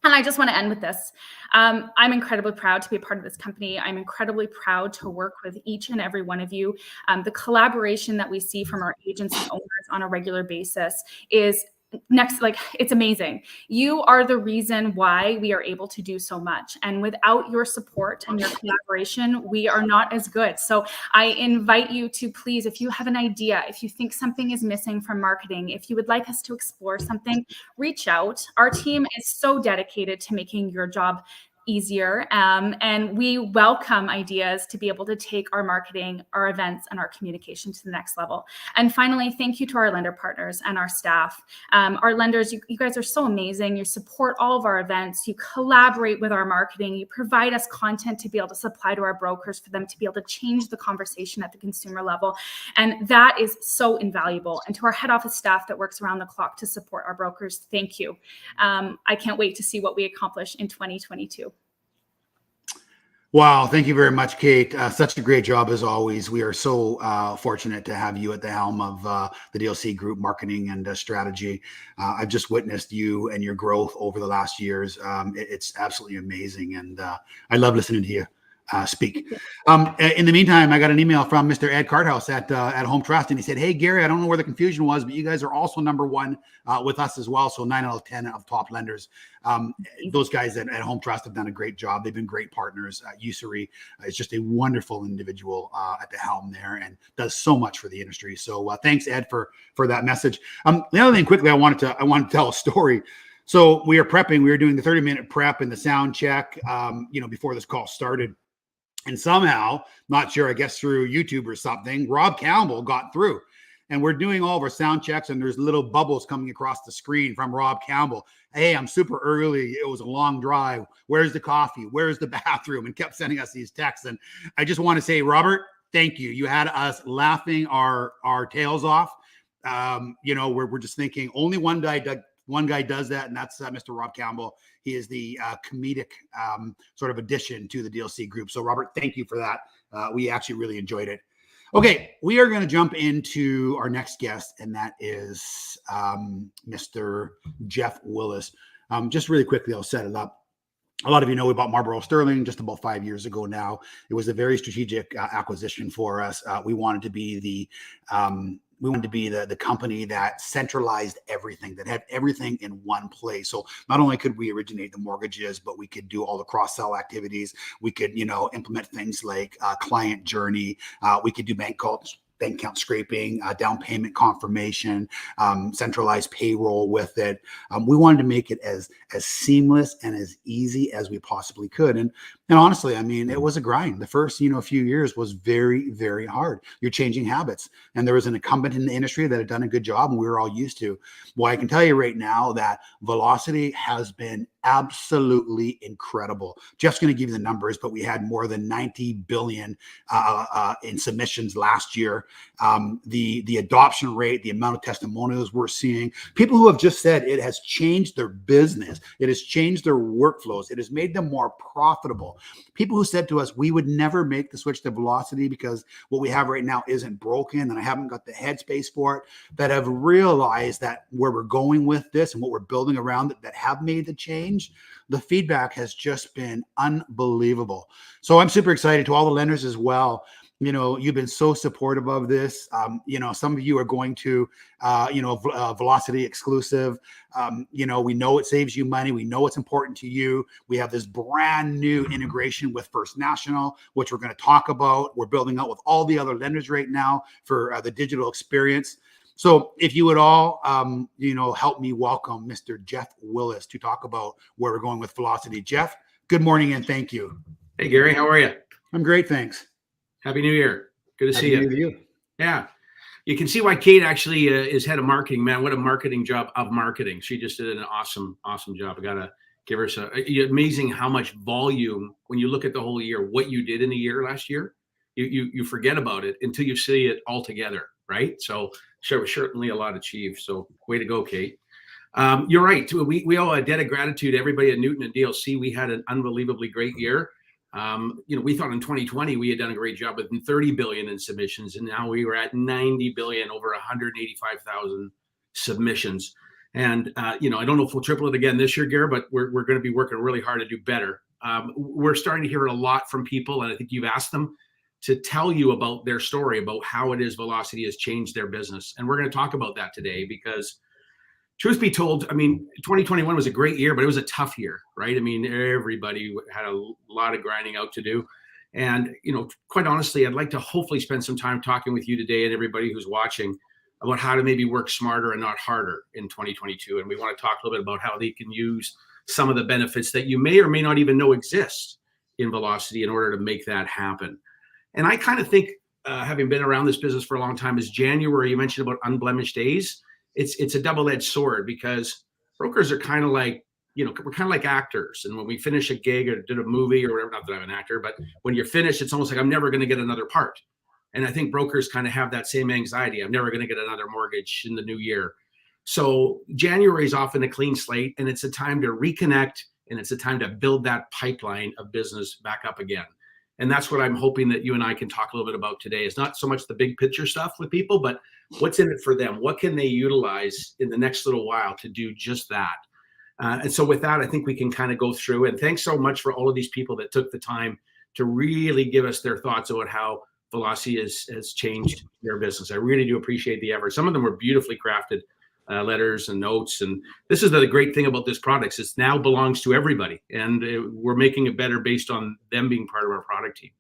And I just want to end with this. I'm incredibly proud to be a part of this company. I'm incredibly proud to work with each and every one of you. The collaboration that we see from our agents and owners on a regular basis is it's amazing. You are the reason why we are able to do so much. And without your support and your collaboration, we are not as good. So I invite you to please, if you have an idea, if you think something is missing from marketing, if you would like us to explore something, reach out. Our team is so dedicated to making your job easier. And we welcome ideas to be able to take our marketing, our events, and our communication to the next level. And finally, thank you to our lender partners and our staff. Our lenders, you guys are so amazing. You support all of our events. You collaborate with our marketing. You provide us content to be able to supply to our brokers for them to be able to change the conversation at the consumer level. And that is so invaluable. And to our head office staff that works around the clock to support our brokers, thank you. I can't wait to see what we accomplish in 2022. Wow. Thank you very much, Kate. Such a great job as always. We are so fortunate to have you at the helm of the DLC Group marketing and strategy. I've just witnessed you and your growth over the last years. It's absolutely amazing. And I love listening to you speak. In the meantime, I got an email from Mr. Ed Carthouse at Home Trust, and he said, "Hey, Gary, I don't know where the confusion was, but you guys are also #1 with us as well. So 9 out of 10 of top lenders. Those guys at Home Trust have done a great job. They've been great partners. Usuri is just a wonderful individual at the helm there and does so much for the industry. So thanks, Ed, for that message. The other thing quickly, I wanted to tell a story. So we are prepping. We were doing the 30-minute prep and the sound check, before this call started. And somehow, not sure, I guess through YouTube or something, Rob Campbell got through. And we're doing all of our sound checks, and there's little bubbles coming across the screen from Rob Campbell. "Hey, I'm super early. It was a long drive. Where's the coffee? Where's the bathroom?" And kept sending us these texts. And I just want to say, Robert, thank you. You had us laughing our tails off. We're just thinking only one guy does that, and that's Mr. Rob Campbell. He is the comedic sort of addition to the DLC Group. So, Robert, thank you for that. We actually really enjoyed it. Okay, we are going to jump into our next guest, and that is Mr. Jeff Willis. Just really quickly, I'll set it up. A lot of you know we bought Marlboro Sterling just about 5 years ago now. It was a very strategic acquisition for us. We wanted to be the company that centralized everything, that had everything in one place. So not only could we originate the mortgages, but we could do all the cross-sell activities. We could, implement things like client journey. We could do bank account scraping, down payment confirmation, centralized payroll with it. We wanted to make it as seamless and as easy as we possibly could. And honestly, I mean, it was a grind. The first, few years was very, very hard. You're changing habits. And there was an incumbent in the industry that had done a good job and we were all used to. Well, I can tell you right now that velocity has been absolutely incredible. Jeff's going to give you the numbers, but we had more than 90 billion in submissions last year. The adoption rate, the amount of testimonials we're seeing, people who have just said it has changed their business, it has changed their workflows, it has made them more profitable. People who said to us, we would never make the switch to velocity because what we have right now isn't broken and I haven't got the headspace for it, that have realized that where we're going with this and what we're building around it, that have made the change. The feedback has just been unbelievable. So I'm super excited to all the lenders as well. You've been so supportive of this. Some of you are going to, Velocity exclusive. We know it saves you money. We know it's important to you. We have this brand new integration with First National, which we're going to talk about. We're building out with all the other lenders right now for the digital experience. So if you would all, help me welcome Mr. Jeff Willis to talk about where we're going with Velocity. Jeff, good morning and thank you. Hey, Gary, how are you? I'm great, thanks. Happy New Year. Good to see you. Happy New Year to you. Yeah. You can see why Kate actually is head of marketing. Man, what a marketing job of marketing. She just did an awesome job. I got to give her some. Amazing how much volume, when you look at the whole year, what you did in a year last year, you forget about it until you see it all together, right? So certainly a lot achieved. So way to go, Kate. You're right. We owe a debt of gratitude to everybody at Newton and DLC. We had an unbelievably great year. We thought in 2020 we had done a great job with 30 billion in submissions, and now we were at 90 billion, over 185,000 submissions. And I don't know if we'll triple it again this year, Gary, but we're going to be working really hard to do better. We're starting to hear a lot from people, and I think you've asked them to tell you about their story, about how it is Velocity has changed their business. And we're going to talk about that today because, truth be told, 2021 was a great year, but it was a tough year, right? Everybody had a lot of grinding out to do. And, quite honestly, I'd like to hopefully spend some time talking with you today and everybody who's watching about how to maybe work smarter and not harder in 2022. And we want to talk a little bit about how they can use some of the benefits that you may or may not even know exist in Velocity in order to make that happen. And I kind of think, having been around this business for a long time, is January, you mentioned about unblemished days. It's a double-edged sword because brokers are kind of like, we're kind of like actors. And when we finish a gig or did a movie or whatever, not that I'm an actor, but when you're finished, it's almost like I'm never going to get another part. And I think brokers kind of have that same anxiety. I'm never going to get another mortgage in the new year. So January is often a clean slate, and it's a time to reconnect, and it's a time to build that pipeline of business back up again. And that's what I'm hoping that you and I can talk a little bit about today. It's not so much the big picture stuff with people, but what's in it for them? What can they utilize in the next little while to do just that? And so with that, I think we can kind of go through. And thanks so much for all of these people that took the time to really give us their thoughts about how Velocity has changed their business. I really do appreciate the effort. Some of them were beautifully crafted letters and notes. And this is the great thing about this product. It now belongs to everybody. And we're making it better based on them being part of our product team.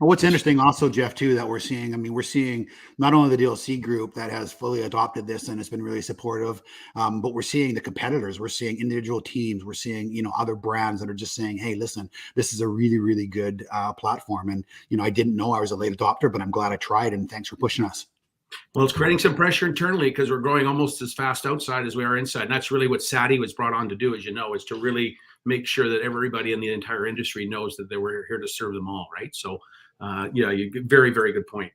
Well, what's interesting also, Jeff, too, that we're seeing, we're seeing not only the DLC group that has fully adopted this and it's been really supportive, but we're seeing the competitors, we're seeing individual teams, we're seeing, other brands that are just saying, hey, listen, this is a really, really good platform. And, I didn't know I was a late adopter, but I'm glad I tried. And thanks for pushing us. Well, it's creating some pressure internally because we're growing almost as fast outside as we are inside. And that's really what SADI was brought on to do, as you know, is to really make sure that everybody in the entire industry knows that they were here to serve them all, right? So, you very, very good point.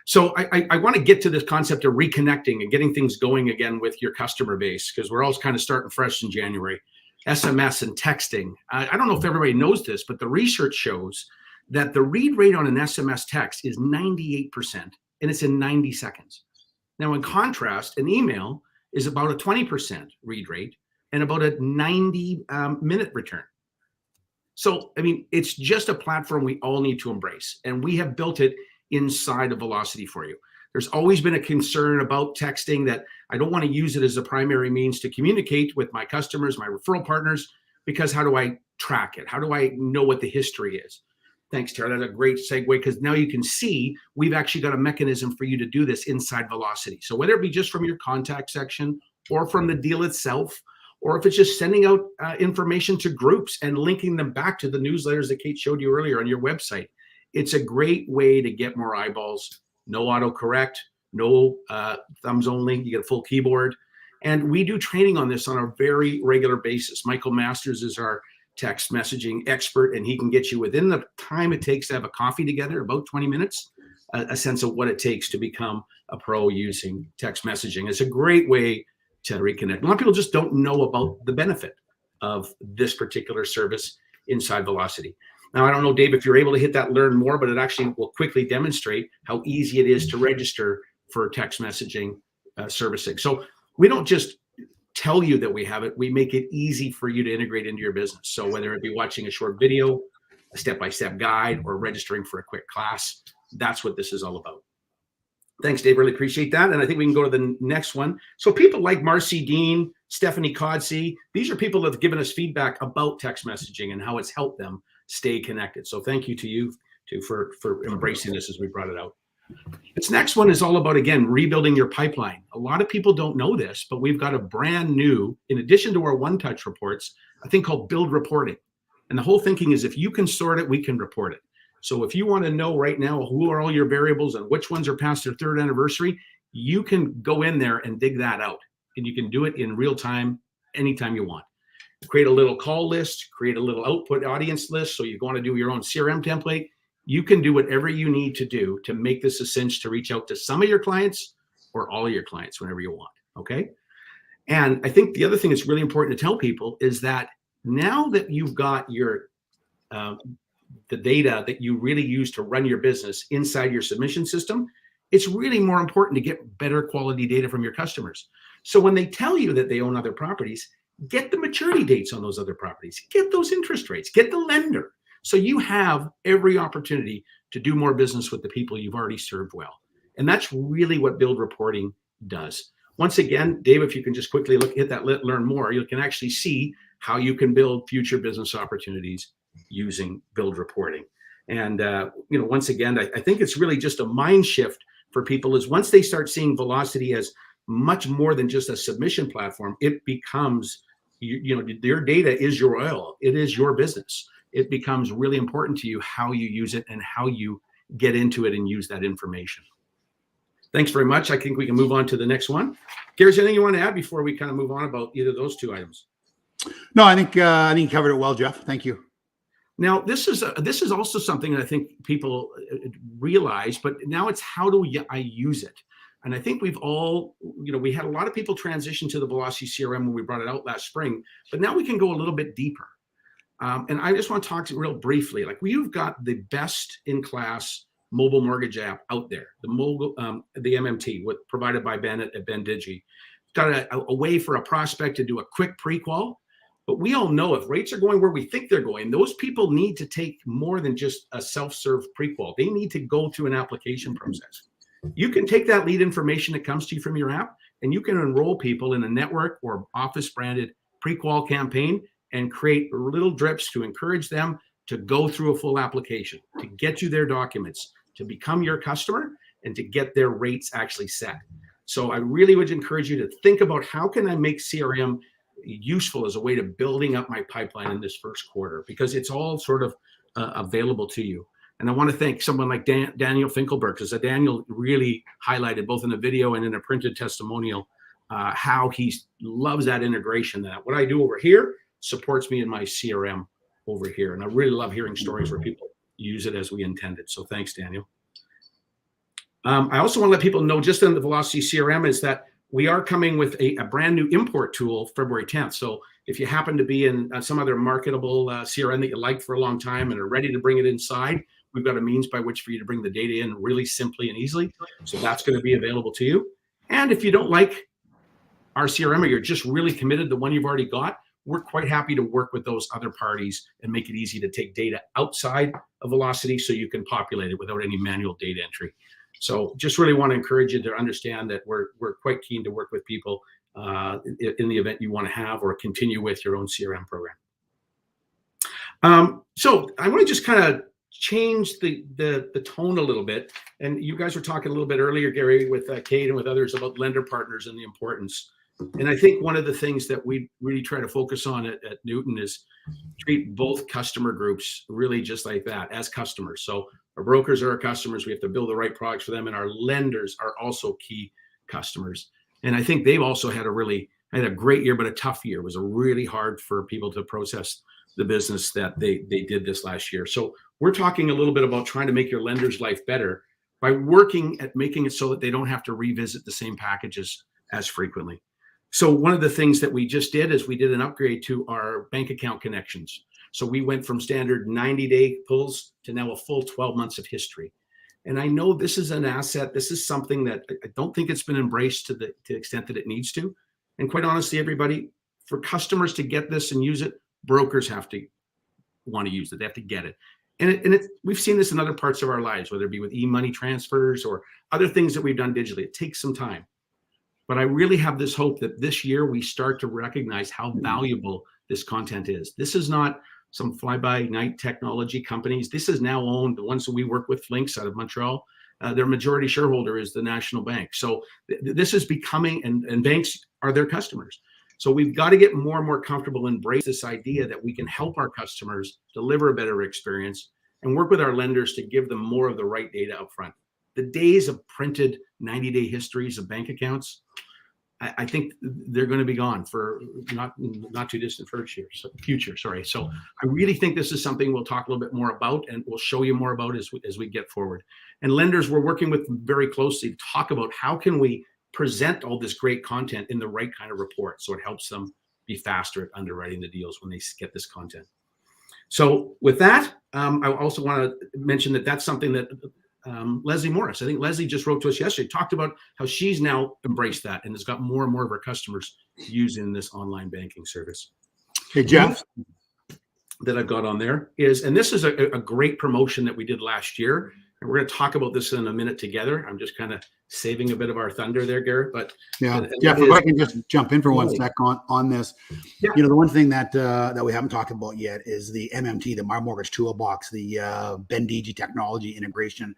So I want to get to this concept of reconnecting and getting things going again with your customer base, because we're all kind of starting fresh in January. SMS and texting. I don't know if everybody knows this, but the research shows that the read rate on an SMS text is 98%, and it's in 90 seconds. Now, in contrast, an email is about a 20% read rate and about a 90-minute return. So, I mean, it's just a platform we all need to embrace. And we have built it inside of Velocity for you. There's always been a concern about texting that I don't want to use it as a primary means to communicate with my customers, my referral partners, because how do I track it? How do I know what the history is? Thanks, Tara. That's a great segue, because now you can see we've actually got a mechanism for you to do this inside Velocity. So whether it be just from your contact section or from the deal itself, or if it's just sending out information to groups and linking them back to the newsletters that Kate showed you earlier on your website, it's a great way to get more eyeballs. No autocorrect, no thumbs only. You get a full keyboard. And we do training on this on a very regular basis. Michael Masters is our text messaging expert, and he can get you within the time it takes to have a coffee together, about 20 minutes, a sense of what it takes to become a pro using text messaging. It's a great way to reconnect. A lot of people just don't know about the benefit of this particular service inside Velocity. Now, I don't know, Dave, if you're able to hit that learn more, but it actually will quickly demonstrate how easy it is to register for text messaging servicing. So we don't just tell you that we have it, we make it easy for you to integrate into your business. So whether it be watching a short video, a step-by-step guide, or registering for a quick class, that's what this is all about. Thanks, Dave. Really appreciate that. And I think we can go to the next one. So people like Marcy Dean, Stephanie Codsey, these are people that have given us feedback about text messaging and how it's helped them stay connected. So thank you to you too for embracing this as we brought it out. This next one is all about, again, rebuilding your pipeline. A lot of people don't know this, but we've got a brand new, in addition to our one-touch reports, a thing called build reporting. And the whole thinking is if you can sort it, we can report it. So if you want to know right now who are all your variables and which ones are past their third anniversary, you can go in there and dig that out. And you can do it in real time, anytime you want. Create a little call list, create a little output audience list. So you want to do your own CRM template. You can do whatever you need to do to make this a cinch to reach out to some of your clients or all of your clients whenever you want, okay? And I think the other thing that's really important to tell people is that now that you've got your the data that you really use to run your business inside your submission system, it's really more important to get better quality data from your customers. So when they tell you that they own other properties, get the maturity dates on those other properties, get those interest rates, get the lender. So you have every opportunity to do more business with the people you've already served well. And that's really what build reporting does. Once again, Dave, if you can just quickly hit that learn more, you can actually see how you can build future business opportunities using build reporting. And once again, I think it's really just a mind shift for people is once they start seeing Velocity as much more than just a submission platform, it becomes, your data is your oil. It is your business. It becomes really important to you how you use it and how you get into it and use that information. Thanks very much. I think we can move on to the next one. Gary, is there anything you want to add before we kind of move on about either of those two items? No, I think you covered it well, Jeff. Thank you. Now, this is also something that I think people realize, but now it's how do I use it? And I think we've all, we had a lot of people transition to the Velocity CRM when we brought it out last spring, but now we can go a little bit deeper. And I just want to talk to you real briefly. Like we've got the best in class mobile mortgage app out there, the MMT, provided by Ben at Ben Digi. Got a way for a prospect to do a quick pre-qual. But we all know if rates are going where we think they're going, those people need to take more than just a self-serve pre-qual. They need to go through an application process. You can take that lead information that comes to you from your app, and you can enroll people in a network or office-branded pre-qual campaign and create little drips to encourage them to go through a full application, to get you their documents, to become your customer, and to get their rates actually set. So I really would encourage you to think about how can I make CRM useful as a way to building up my pipeline in this first quarter, because it's all sort of available to you. And I want to thank someone like Daniel Finkelberg, because Daniel really highlighted both in a video and in a printed testimonial how he loves that integration, that what I do over here supports me in my CRM over here. And I really love hearing stories where people use it as we intended. So thanks, Daniel. I also want to let people know just in the Velocity CRM is that we are coming with a brand new import tool February 10th. So if you happen to be in some other marketable CRM that you liked for a long time and are ready to bring it inside, we've got a means by which for you to bring the data in really simply and easily. So that's going to be available to you. And if you don't like our CRM or you're just really committed to the one you've already got, we're quite happy to work with those other parties and make it easy to take data outside of Velocity so you can populate it without any manual data entry. So just really want to encourage you to understand that we're quite keen to work with people in the event you want to have or continue with your own CRM program. So I want to just kind of change the tone a little bit. And you guys were talking a little bit earlier, Gary, with Kate and with others about lender partners and the importance. And I think one of the things that we really try to focus on at Newton is treat both customer groups really just like that, as customers. So our brokers are our customers. We have to build the right products for them. And our lenders are also key customers. And I think they've also had a great year, but a tough year. It was really hard for people to process the business that they did this last year. So we're talking a little bit about trying to make your lender's life better by working at making it so that they don't have to revisit the same packages as frequently. So one of the things that we just did is we did an upgrade to our bank account connections. So we went from standard 90-day pulls to now a full 12 months of history. And I know this is an asset. This is something that I don't think it's been embraced to the extent that it needs to. And quite honestly, everybody, for customers to get this and use it, brokers have to want to use it. They have to get it. And we've seen this in other parts of our lives, whether it be with e-money transfers or other things that we've done digitally. It takes some time. But I really have this hope that this year we start to recognize how valuable this content is. This is not some fly-by-night technology companies. This is now owned, the ones that we work with, Flinks out of Montreal, their majority shareholder is the National Bank. So this is becoming, and banks are their customers. So we've got to get more and more comfortable, embrace this idea that we can help our customers deliver a better experience and work with our lenders to give them more of the right data up front. The days of printed 90-day histories of bank accounts, I think they're going to be gone for not too distant future. Sorry. So I really think this is something we'll talk a little bit more about, and we'll show you more about as we get forward. And lenders, we're working with very closely to talk about how can we present all this great content in the right kind of report so it helps them be faster at underwriting the deals when they get this content. So with that, I also want to mention that that's something that Leslie Mauris, I think Leslie just wrote to us yesterday, talked about how she's now embraced that and has got more and more of her customers using this online banking service. Hey, Jeff. That I've got on there is, and this is a great promotion that we did last year. And we're going to talk about this in a minute together. I'm just kind of saving a bit of our thunder there, Garrett. But yeah, Jeff, if I can just jump in for one sec on this. Yeah. You know, the one thing that we haven't talked about yet is the MMT, the My Mortgage Toolbox, the Bendigi technology integration.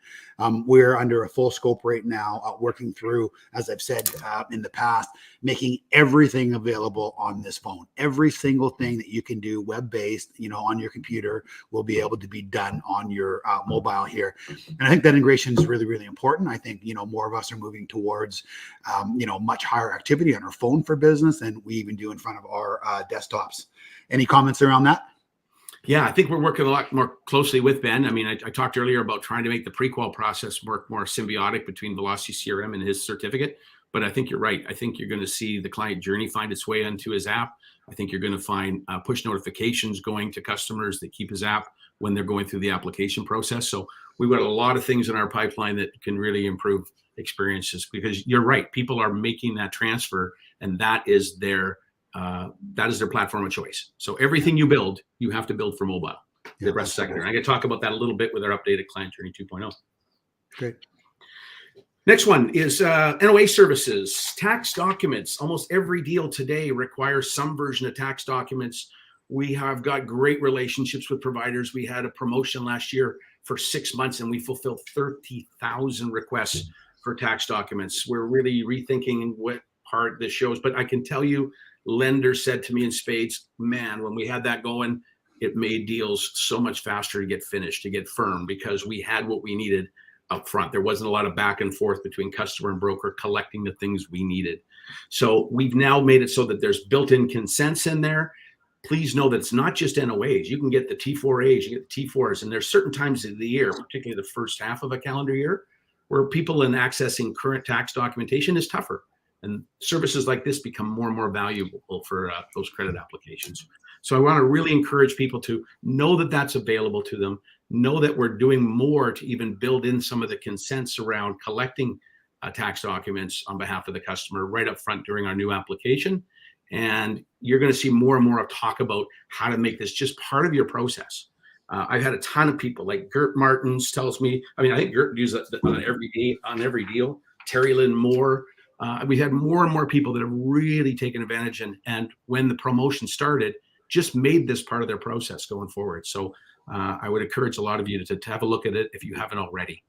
We're under a full scope right now, working through, as I've said in the past, making everything available on this phone. Every single thing that you can do web-based, you know, on your computer will be able to be done on your mobile here. And I think that integration is really, really important. I think, you know, more of us are moving towards, you know, much higher activity on our phone for business than we even do in front of our desktops. Any comments around that? Yeah, I think we're working a lot more closely with Ben. I mean, I talked earlier about trying to make the pre-qual process work more symbiotic between Velocity CRM and his certificate. But I think you're right. I think you're going to see the client journey find its way into his app. I think you're going to find push notifications going to customers that keep his app when they're going through the application process. So we've got a lot of things in our pipeline that can really improve experiences, because you're right. People are making that transfer, and that is their platform of choice. So everything you build, you have to build for mobile. The rest secondary. I'm going to talk about that a little bit with our updated Client Journey 2.0. Great. Next one is NOA services, tax documents. Almost every deal today requires some version of tax documents. We have got great relationships with providers. We had a promotion last year for 6 months, and we fulfilled 30,000 requests for tax documents. We're really rethinking what part this shows, but I can tell you, lenders said to me in spades, man, when we had that going, it made deals so much faster to get finished, to get firm, because we had what we needed up front. There wasn't a lot of back and forth between customer and broker collecting the things we needed. So we've now made it so that there's built-in consents in there. Please know that it's not just NOAs. You can get the T4As, you get the T4s, and there's certain times of the year, particularly the first half of a calendar year, where people in accessing current tax documentation is tougher. And services like this become more and more valuable for those credit applications. So I want to really encourage people to know that that's available to them, know that we're doing more to even build in some of the consents around collecting tax documents on behalf of the customer right up front during our new application. And you're going to see more and more of talk about how to make this just part of your process. I've had a ton of people like Gert Martins tells me, I think Gert uses it on every deal. Terry Lynn Moore. We had more and more people that have really taken advantage and when the promotion started, just made this part of their process going forward. So I would encourage a lot of you to have a look at it if you haven't already.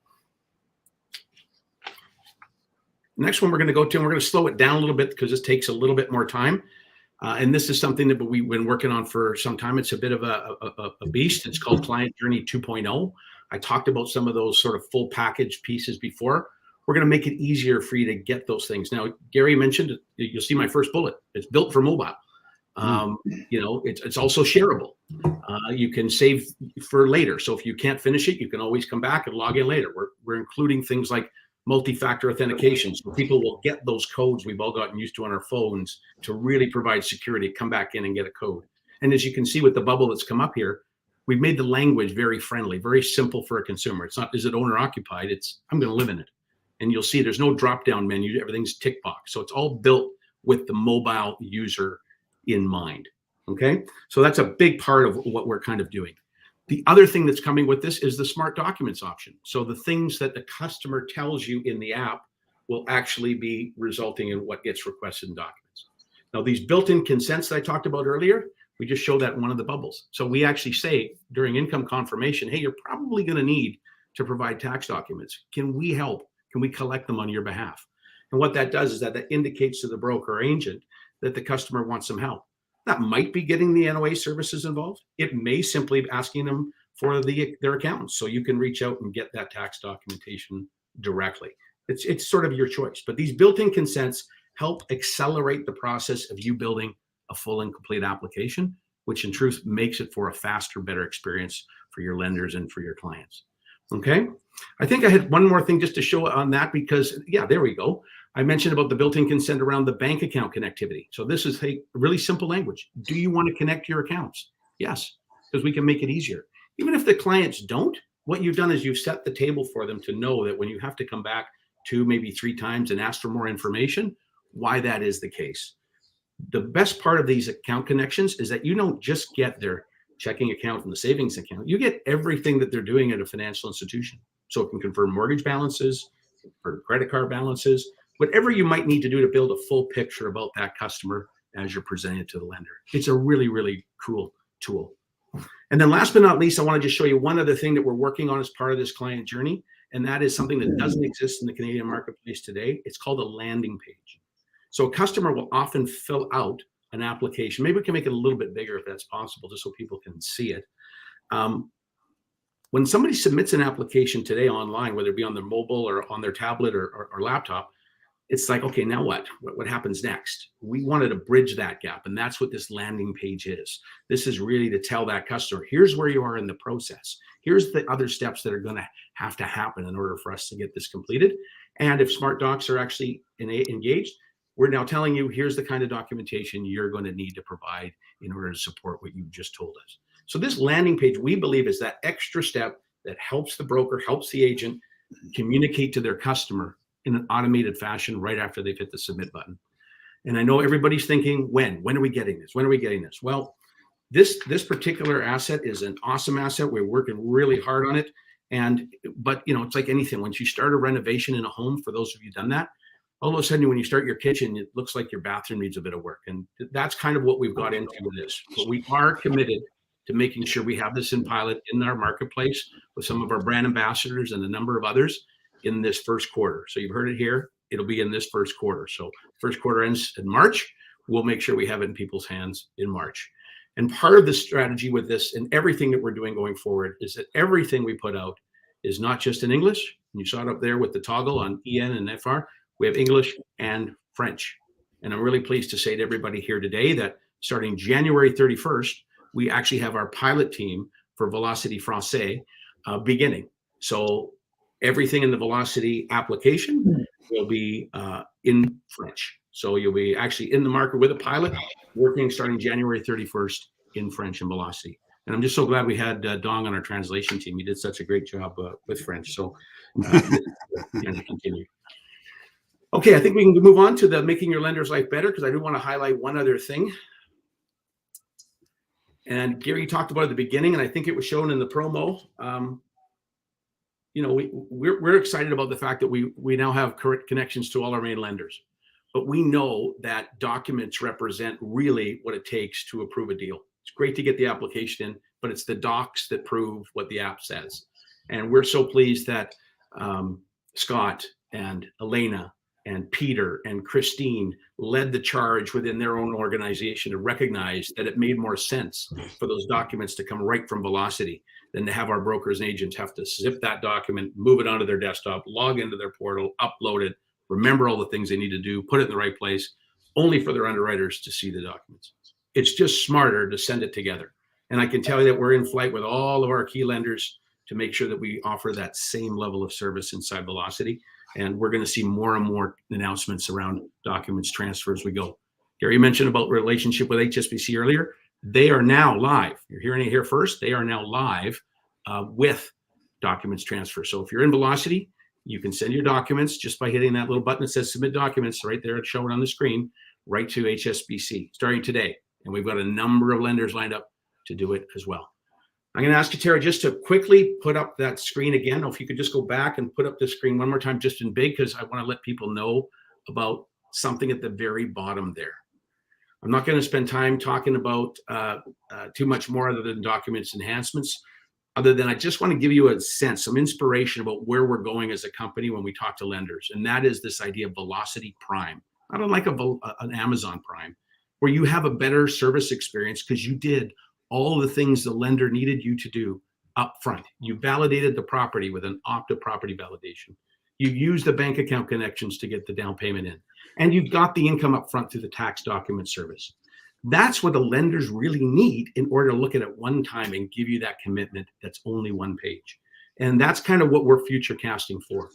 Next one we're going to go to, and we're going to slow it down a little bit because this takes a little bit more time. And this is something that we've been working on for some time. It's a bit of a beast. It's called Client Journey 2.0. I talked about some of those sort of full package pieces before. We're going to make it easier for you to get those things. Now, Gary mentioned, you'll see my first bullet. It's built for mobile. It's also shareable. You can save for later. So if you can't finish it, you can always come back and log in later. We're including things like multi-factor authentication. So people will get those codes we've all gotten used to on our phones to really provide security, come back in and get a code. And as you can see with the bubble that's come up here, we've made the language very friendly, very simple for a consumer. It's not, is it owner occupied? It's, I'm going to live in it. And you'll see there's no drop-down menu. Everything's tick box. So it's all built with the mobile user in mind. Okay. So that's a big part of what we're kind of doing. The other thing that's coming with this is the smart documents option. So the things that the customer tells you in the app will actually be resulting in what gets requested in documents. Now, these built-in consents that I talked about earlier, we just show that in one of the bubbles. So we actually say during income confirmation, hey, you're probably going to need to provide tax documents. Can we help? Can we collect them on your behalf? And what that does is that indicates to the broker or agent that the customer wants some help. That might be getting the NOA services involved. It may simply be asking them for their accountants. So you can reach out and get that tax documentation directly. It's sort of your choice. But these built-in consents help accelerate the process of you building a full and complete application, which in truth makes it for a faster, better experience for your lenders and for your clients. Okay. I think I had one more thing just to show on that because, yeah, there we go. I mentioned about the built-in consent around the bank account connectivity. So this is a really simple language. Do you want to connect your accounts? Yes, because we can make it easier. Even if the clients don't, what you've done is you've set the table for them to know that when you have to come back 2, maybe 3 times and ask for more information, why that is the case. The best part of these account connections is that you don't just get their checking account and the savings account. You get everything that they're doing at a financial institution. So it can confirm mortgage balances, or credit card balances, whatever you might need to do to build a full picture about that customer as you're presenting it to the lender. It's a really, really cool tool. And then last but not least, I want to just show you one other thing that we're working on as part of this client journey. And that is something that doesn't exist in the Canadian marketplace today. It's called a landing page. So a customer will often fill out an application. Maybe we can make it a little bit bigger if that's possible, just so people can see it. When somebody submits an application today online, whether it be on their mobile or on their tablet or laptop, it's like, okay, now what? What happens next? We wanted to bridge that gap, and that's what this landing page is. This is really to tell that customer, here's where you are in the process. Here's the other steps that are going to have to happen in order for us to get this completed. And if smart docs are actually engaged, we're now telling you, here's the kind of documentation you're going to need to provide in order to support what you just told us. So this landing page, we believe, is that extra step that helps the broker, helps the agent communicate to their customer in an automated fashion right after they've hit the submit button. And I know everybody's thinking, when are we getting this? When are we getting this? Well, this particular asset is an awesome asset. We're working really hard on it. But it's like anything. Once you start a renovation in a home, for those of you who've done that, all of a sudden when you start your kitchen, it looks like your bathroom needs a bit of work. And that's kind of what we've got into with this. But we are committed to making sure we have this in pilot in our marketplace with some of our brand ambassadors and a number of others in this first quarter. So you've heard it here. It'll be in this first quarter. So first quarter ends in March. We'll make sure we have it in people's hands in March. And part of the strategy with this and everything that we're doing going forward is that everything we put out is not just in English. You saw it up there with the toggle on EN and FR. We have English and French. And I'm really pleased to say to everybody here today that starting January 31st, we actually have our pilot team for Velocity Francais beginning. So everything in the Velocity application will be in French. So you'll be actually in the market with a pilot working starting January 31st in French and Velocity. And I'm just so glad we had Dong on our translation team. He did such a great job with French. So going to continue. Okay, I think we can move on to the making your lender's life better, because I do want to highlight one other thing. And Gary talked about it at the beginning, and I think it was shown in the promo. We're excited about the fact that we now have correct connections to all our main lenders, but we know that documents represent really what it takes to approve a deal. It's great to get the application in, but it's the docs that prove what the app says. And we're so pleased that Scott and Elena and Peter and Christine led the charge within their own organization to recognize that it made more sense for those documents to come right from Velocity than to have our brokers and agents have to zip that document, move it onto their desktop, log into their portal, upload it, remember all the things they need to do, put it in the right place, only for their underwriters to see the documents. It's just smarter to send it together. And I can tell you that we're in flight with all of our key lenders to make sure that we offer that same level of service inside Velocity. And we're going to see more and more announcements around documents transfer as we go. Gary mentioned about relationship with HSBC earlier. They are now live. You're hearing it here first. They are now live with documents transfer. So if you're in Velocity, you can send your documents just by hitting that little button that says submit documents right there. It's showing on the screen right to HSBC starting today. And we've got a number of lenders lined up to do it as well. I'm going to ask you, Tara, just to quickly put up that screen again. If you could just go back and put up the screen one more time, just in big, because I want to let people know about something at the very bottom there. I'm not going to spend time talking about too much more other than documents enhancements, other than I just want to give you a sense, some inspiration about where we're going as a company when we talk to lenders. And that is this idea of Velocity Prime, not unlike an Amazon Prime, where you have a better service experience because you did all the things the lender needed you to do up front. You validated the property with an Opta property validation. You used the bank account connections to get the down payment in. And you've got the income up front through the tax document service. That's what the lenders really need in order to look at it one time and give you that commitment that's only one page. And that's kind of what we're future casting for.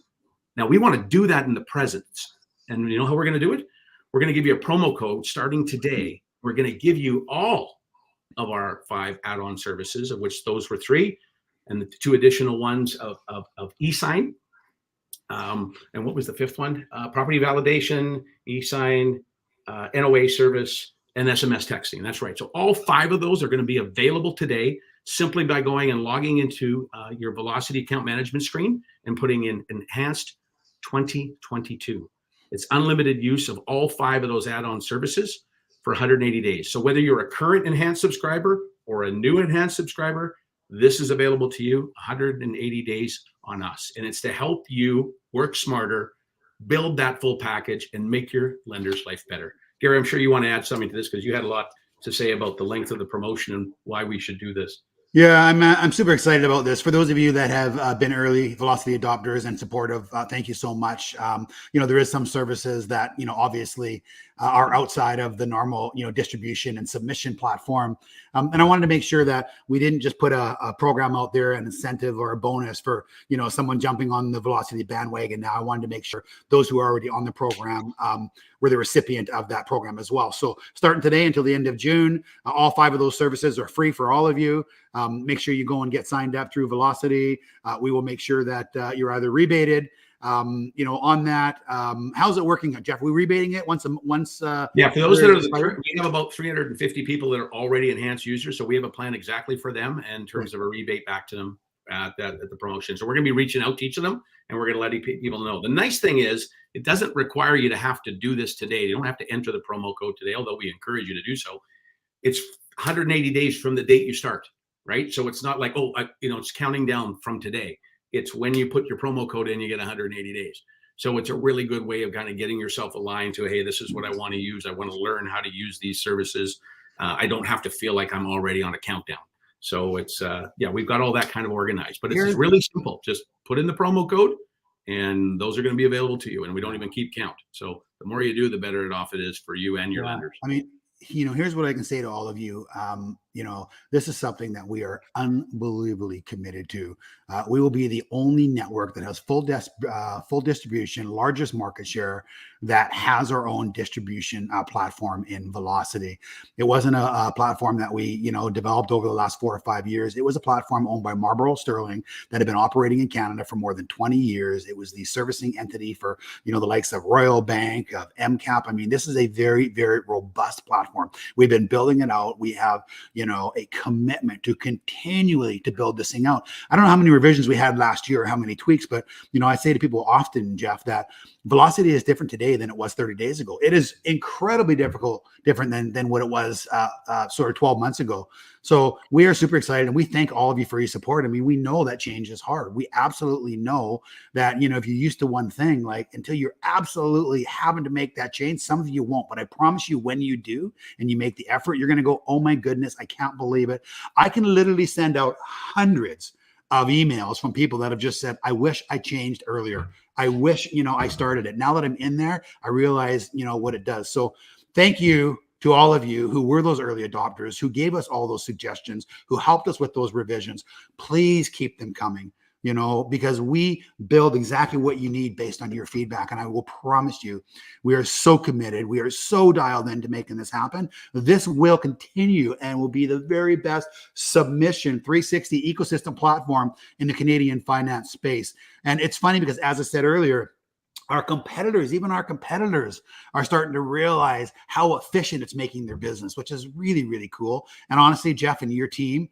Now, we want to do that in the present. And you know how we're going to do it? We're going to give you a promo code starting today. We're going to give you all of our 5 add-on services, of which those were 3, and the 2 additional ones of e-sign. And what was the 5th one? Property validation, e-sign, NOA service, and SMS texting. That's right. So all 5 of those are going to be available today simply by going and logging into your Velocity account management screen and putting in Enhanced 2022. It's unlimited use of all 5 of those add-on services for 180 days. So whether you're a current enhanced subscriber or a new enhanced subscriber, this is available to you 180 days on us. And it's to help you work smarter, build that full package, and make your lender's life better. Gary, I'm sure you want to add something to this because you had a lot to say about the length of the promotion and why we should do this. Yeah, I'm super excited about this. For those of you that have been early Velocity adopters and supportive, thank you so much. There is some services that, obviously are outside of the normal, distribution and submission platform. And I wanted to make sure that we didn't just put a program out there, an incentive or a bonus for, someone jumping on the Velocity bandwagon. Now I wanted to make sure those who are already on the program were the recipient of that program as well. So starting today until the end of June, all 5 of those services are free for all of you. Make sure you go and get signed up through Velocity. We will make sure that you're either rebated, on that. How's it working, Jeff? Are we rebating it once? Yeah, for those that are, we have about 350 people that are already enhanced users. So we have a plan exactly for them in terms of a rebate back to them at the promotion. So we're going to be reaching out to each of them and we're going to let people know. The nice thing is it doesn't require you to have to do this today. You don't have to enter the promo code today, although we encourage you to do so. It's 180 days from the date you start. Right. So it's not like, it's counting down from today. It's when you put your promo code in, you get 180 days. So it's a really good way of kind of getting yourself aligned to, hey, this is what I want to use. I want to learn how to use these services. I don't have to feel like I'm already on a countdown. So it's, we've got all that kind of organized, but it's really simple. Just put in the promo code and those are going to be available to you. And we don't even keep count. So the more you do, the better off it is for you and your lenders. I mean, here's what I can say to all of you. this is something that we are unbelievably committed to. We will be the only network that has full distribution, largest market share, that has our own distribution platform in Velocity. It wasn't a platform that we, developed over the last 4 or 5 years. It was a platform owned by Marlborough Sterling that had been operating in Canada for more than 20 years. It was the servicing entity for, the likes of Royal Bank, of MCAP. I mean, this is a very, very robust platform. We've been building it out. We have, a commitment to continually to build this thing out. I don't know how many revisions we had last year or how many tweaks, but, I say to people often, Jeff, that Velocity is different today than it was 30 days ago. It is incredibly different than what it was sort of 12 months ago. So we are super excited, and we thank all of you for your support. I mean, we know that change is hard. We absolutely know that, if you're used to one thing, like until you're absolutely having to make that change, some of you won't. But I promise you, when you do and you make the effort, you're going to go, oh my goodness, I can't believe it. I can literally send out hundreds of emails from people that have just said, I wish I changed earlier. I wish, I started it. Now that I'm in there, I realize, what it does. So thank you to all of you who were those early adopters, who gave us all those suggestions, who helped us with those revisions. Please keep them coming, because we build exactly what you need based on your feedback. And I will promise you, we are so committed. We are so dialed into making this happen. This will continue and will be the very best submission 360 ecosystem platform in the Canadian finance space. And it's funny because, as I said earlier, even our competitors are starting to realize how efficient it's making their business, which is really, really cool. And honestly, Jeff and your team,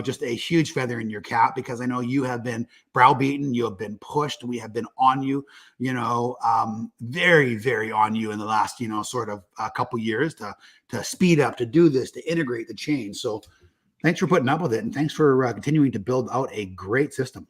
just a huge feather in your cap, because I know you have been browbeaten, you have been pushed, we have been on you, very, very on you in the last, sort of a couple years to speed up, to do this, to integrate the change. So thanks for putting up with it, and thanks for continuing to build out a great system.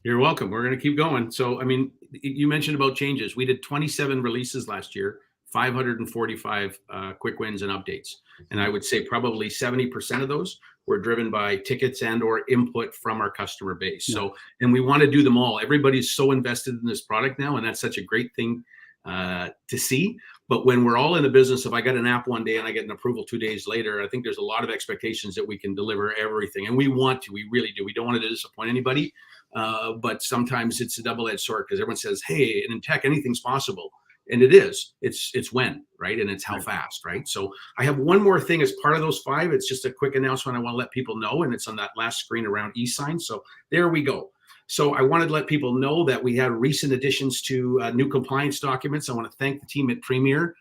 You're welcome. We're going to keep going. So, I mean, you mentioned about changes. We did 27 releases last year, 545 quick wins and updates. And I would say probably 70% of those were driven by tickets and or input from our customer base. So, and we want to do them all. Everybody's so invested in this product now, and that's such a great thing to see. But when we're all in the business, if I got an app one day and I get an approval 2 days later, I think there's a lot of expectations that we can deliver everything. And we want to, we really do. We don't want to disappoint anybody. But sometimes it's a double-edged sword, because everyone says, hey, and in tech, anything's possible. And it is. It's when, right? And it's how fast, right? So I have one more thing as part of those 5. It's just a quick announcement I want to let people know, and it's on that last screen around e-sign. So there we go. So I wanted to let people know that we had recent additions to new compliance documents. I want to thank the team at Premier,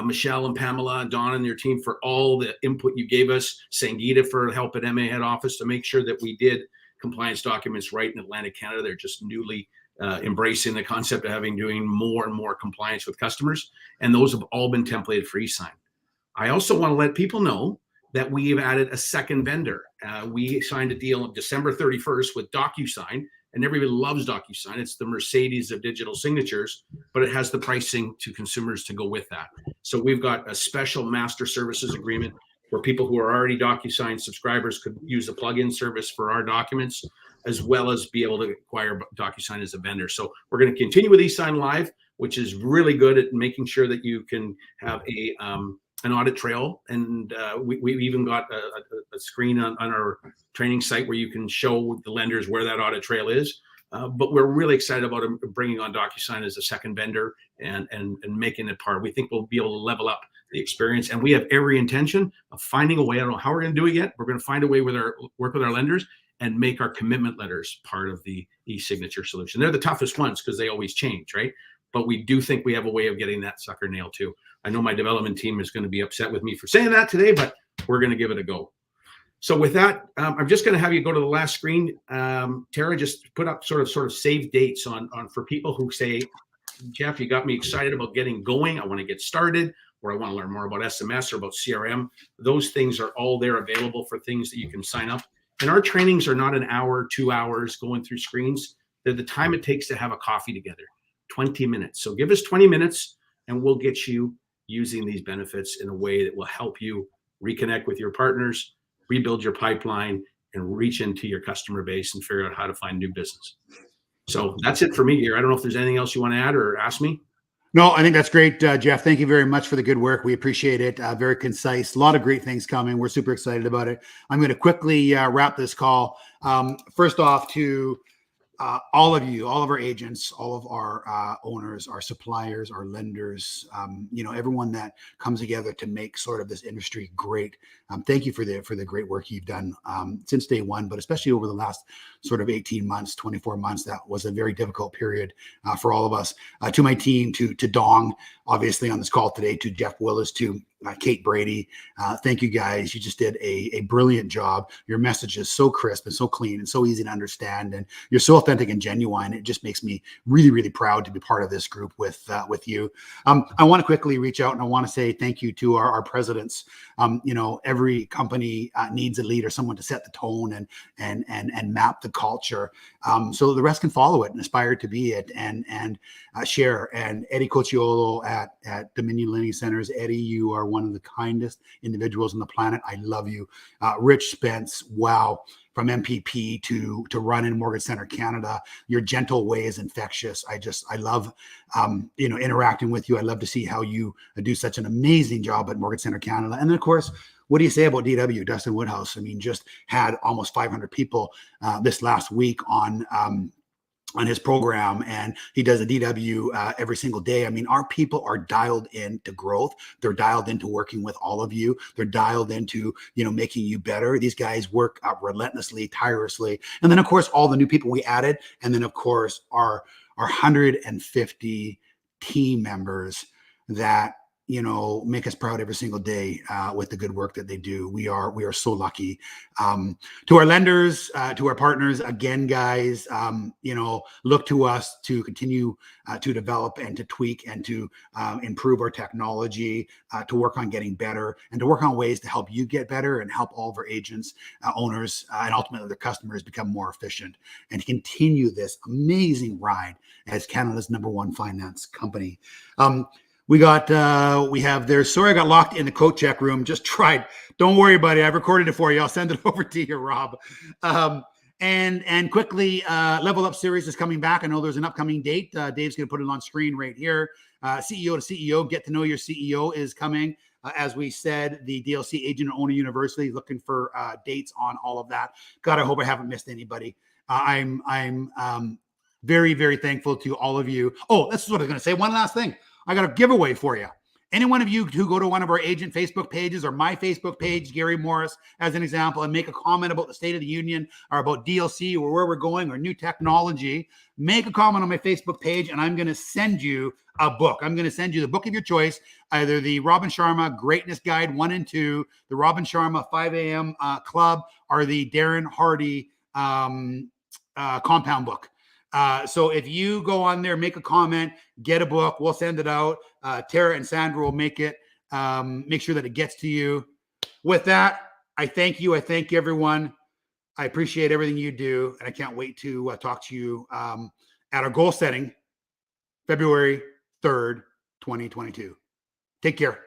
Michelle and Pamela and Don and their team for all the input you gave us, Sangeeta for help at MA head office to make sure that we did compliance documents right in Atlantic Canada. They're just newly embracing the concept of doing more and more compliance with customers. And those have all been templated for e-sign. I also want to let people know that we have added a second vendor. We signed a deal on December 31st with DocuSign, and everybody loves DocuSign. It's the Mercedes of digital signatures, but it has the pricing to consumers to go with that. So we've got a special master services agreement where people who are already DocuSign subscribers could use the plugin service for our documents, as well as be able to acquire DocuSign as a vendor. So we're going to continue with eSign Live, which is really good at making sure that you can have an audit trail. And we even got a screen on our training site where you can show the lenders where that audit trail is. But we're really excited about bringing on DocuSign as a second vendor and making it part. We think we'll be able to level up the experience, and we have every intention of finding a way. I don't know how we're going to do it yet. We're going to find a way work with our lenders and make our commitment letters part of the e-signature solution. They're the toughest ones because they always change, right? But we do think we have a way of getting that sucker nailed too. I know my development team is going to be upset with me for saying that today, but we're going to give it a go. So with that, I'm just going to have you go to the last screen. Tara, just put up sort of save dates on for people who say, Jeff, you got me excited about getting going. I want to get started, or I want to learn more about SMS or about CRM. Those things are all there available for things that you can sign up. And our trainings are not an hour, 2 hours going through screens. They're the time it takes to have a coffee together, 20 minutes. So give us 20 minutes and we'll get you using these benefits in a way that will help you reconnect with your partners, rebuild your pipeline, and reach into your customer base and figure out how to find new business. So that's it for me here. I don't know if there's anything else you want to add or ask me. No, I think that's great, Jeff. Thank you very much for the good work. We appreciate it. Very concise. A lot of great things coming. We're super excited about it. I'm going to quickly wrap this call. First off, to all of you, all of our agents, all of our owners, our suppliers, our lenders, everyone that comes together to make sort of this industry great. Thank you for the great work you've done since day one, but especially over the last sort of 18 months, 24 months. That was a very difficult period for all of us. To my team, to Dong, obviously on this call today, to Jeff Willis, to Kate Brady. Thank you guys. You just did a brilliant job. Your message is so crisp and so clean and so easy to understand. And you're so authentic and genuine. It just makes me really, really proud to be part of this group with you. I want to quickly reach out and I want to say thank you to our presidents. Every company needs a leader, someone to set the tone and map the culture. So the rest can follow it and aspire to be it and share. And Eddie Cocciolo at Dominion Lending Centers. Eddie, you are one of the kindest individuals on the planet. I love you. Rich Spence, wow. From MPP to run in Mortgage Center Canada, your gentle way is infectious. I love, interacting with you. I love to see how you do such an amazing job at Mortgage Center Canada. And then of course, what do you say about DW, Dustin Woodhouse? I mean, just had almost 500 people this last week on his program, and he does a DW every single day. I mean, our people are dialed into growth. They're dialed into working with all of you. They're dialed into, making you better. These guys work relentlessly, tirelessly. And then of course, all the new people we added. And then of course, our 150 team members that, make us proud every single day with the good work that they do. We are so lucky. To our lenders, to our partners, again, guys, look to us to continue to develop and to tweak and to improve our technology, to work on getting better and to work on ways to help you get better and help all of our agents, owners, and ultimately their customers become more efficient and continue this amazing ride as Canada's #1 finance company. We have there. Sorry, I got locked in the coat check room. Just tried. Don't worry, buddy. I've recorded it for you. I'll send it over to you, Rob. And quickly, Level Up series is coming back. I know there's an upcoming date. Dave's going to put it on screen right here. CEO to CEO, get to know your CEO is coming. As we said, the DLC Agent and Owner University, looking for dates on all of that. God, I hope I haven't missed anybody. I'm very, very thankful to all of you. Oh, this is what I was going to say. One last thing. I got a giveaway for you. Any one of you who go to one of our agent Facebook pages or my Facebook page, Gary Mauris, as an example, and make a comment about the State of the Union or about DLC or where we're going or new technology, make a comment on my Facebook page and I'm going to send you a book. I'm going to send you the book of your choice, either the Robin Sharma Greatness Guide 1 and 2, the Robin Sharma 5 a.m. Club, or the Darren Hardy Compound book. So if you go on there, make a comment, get a book, we'll send it out. Tara and Sandra will make sure that it gets to you. With that, I thank you. I thank everyone. I appreciate everything you do. And I can't wait to talk to you at our goal setting, February 3rd, 2022. Take care.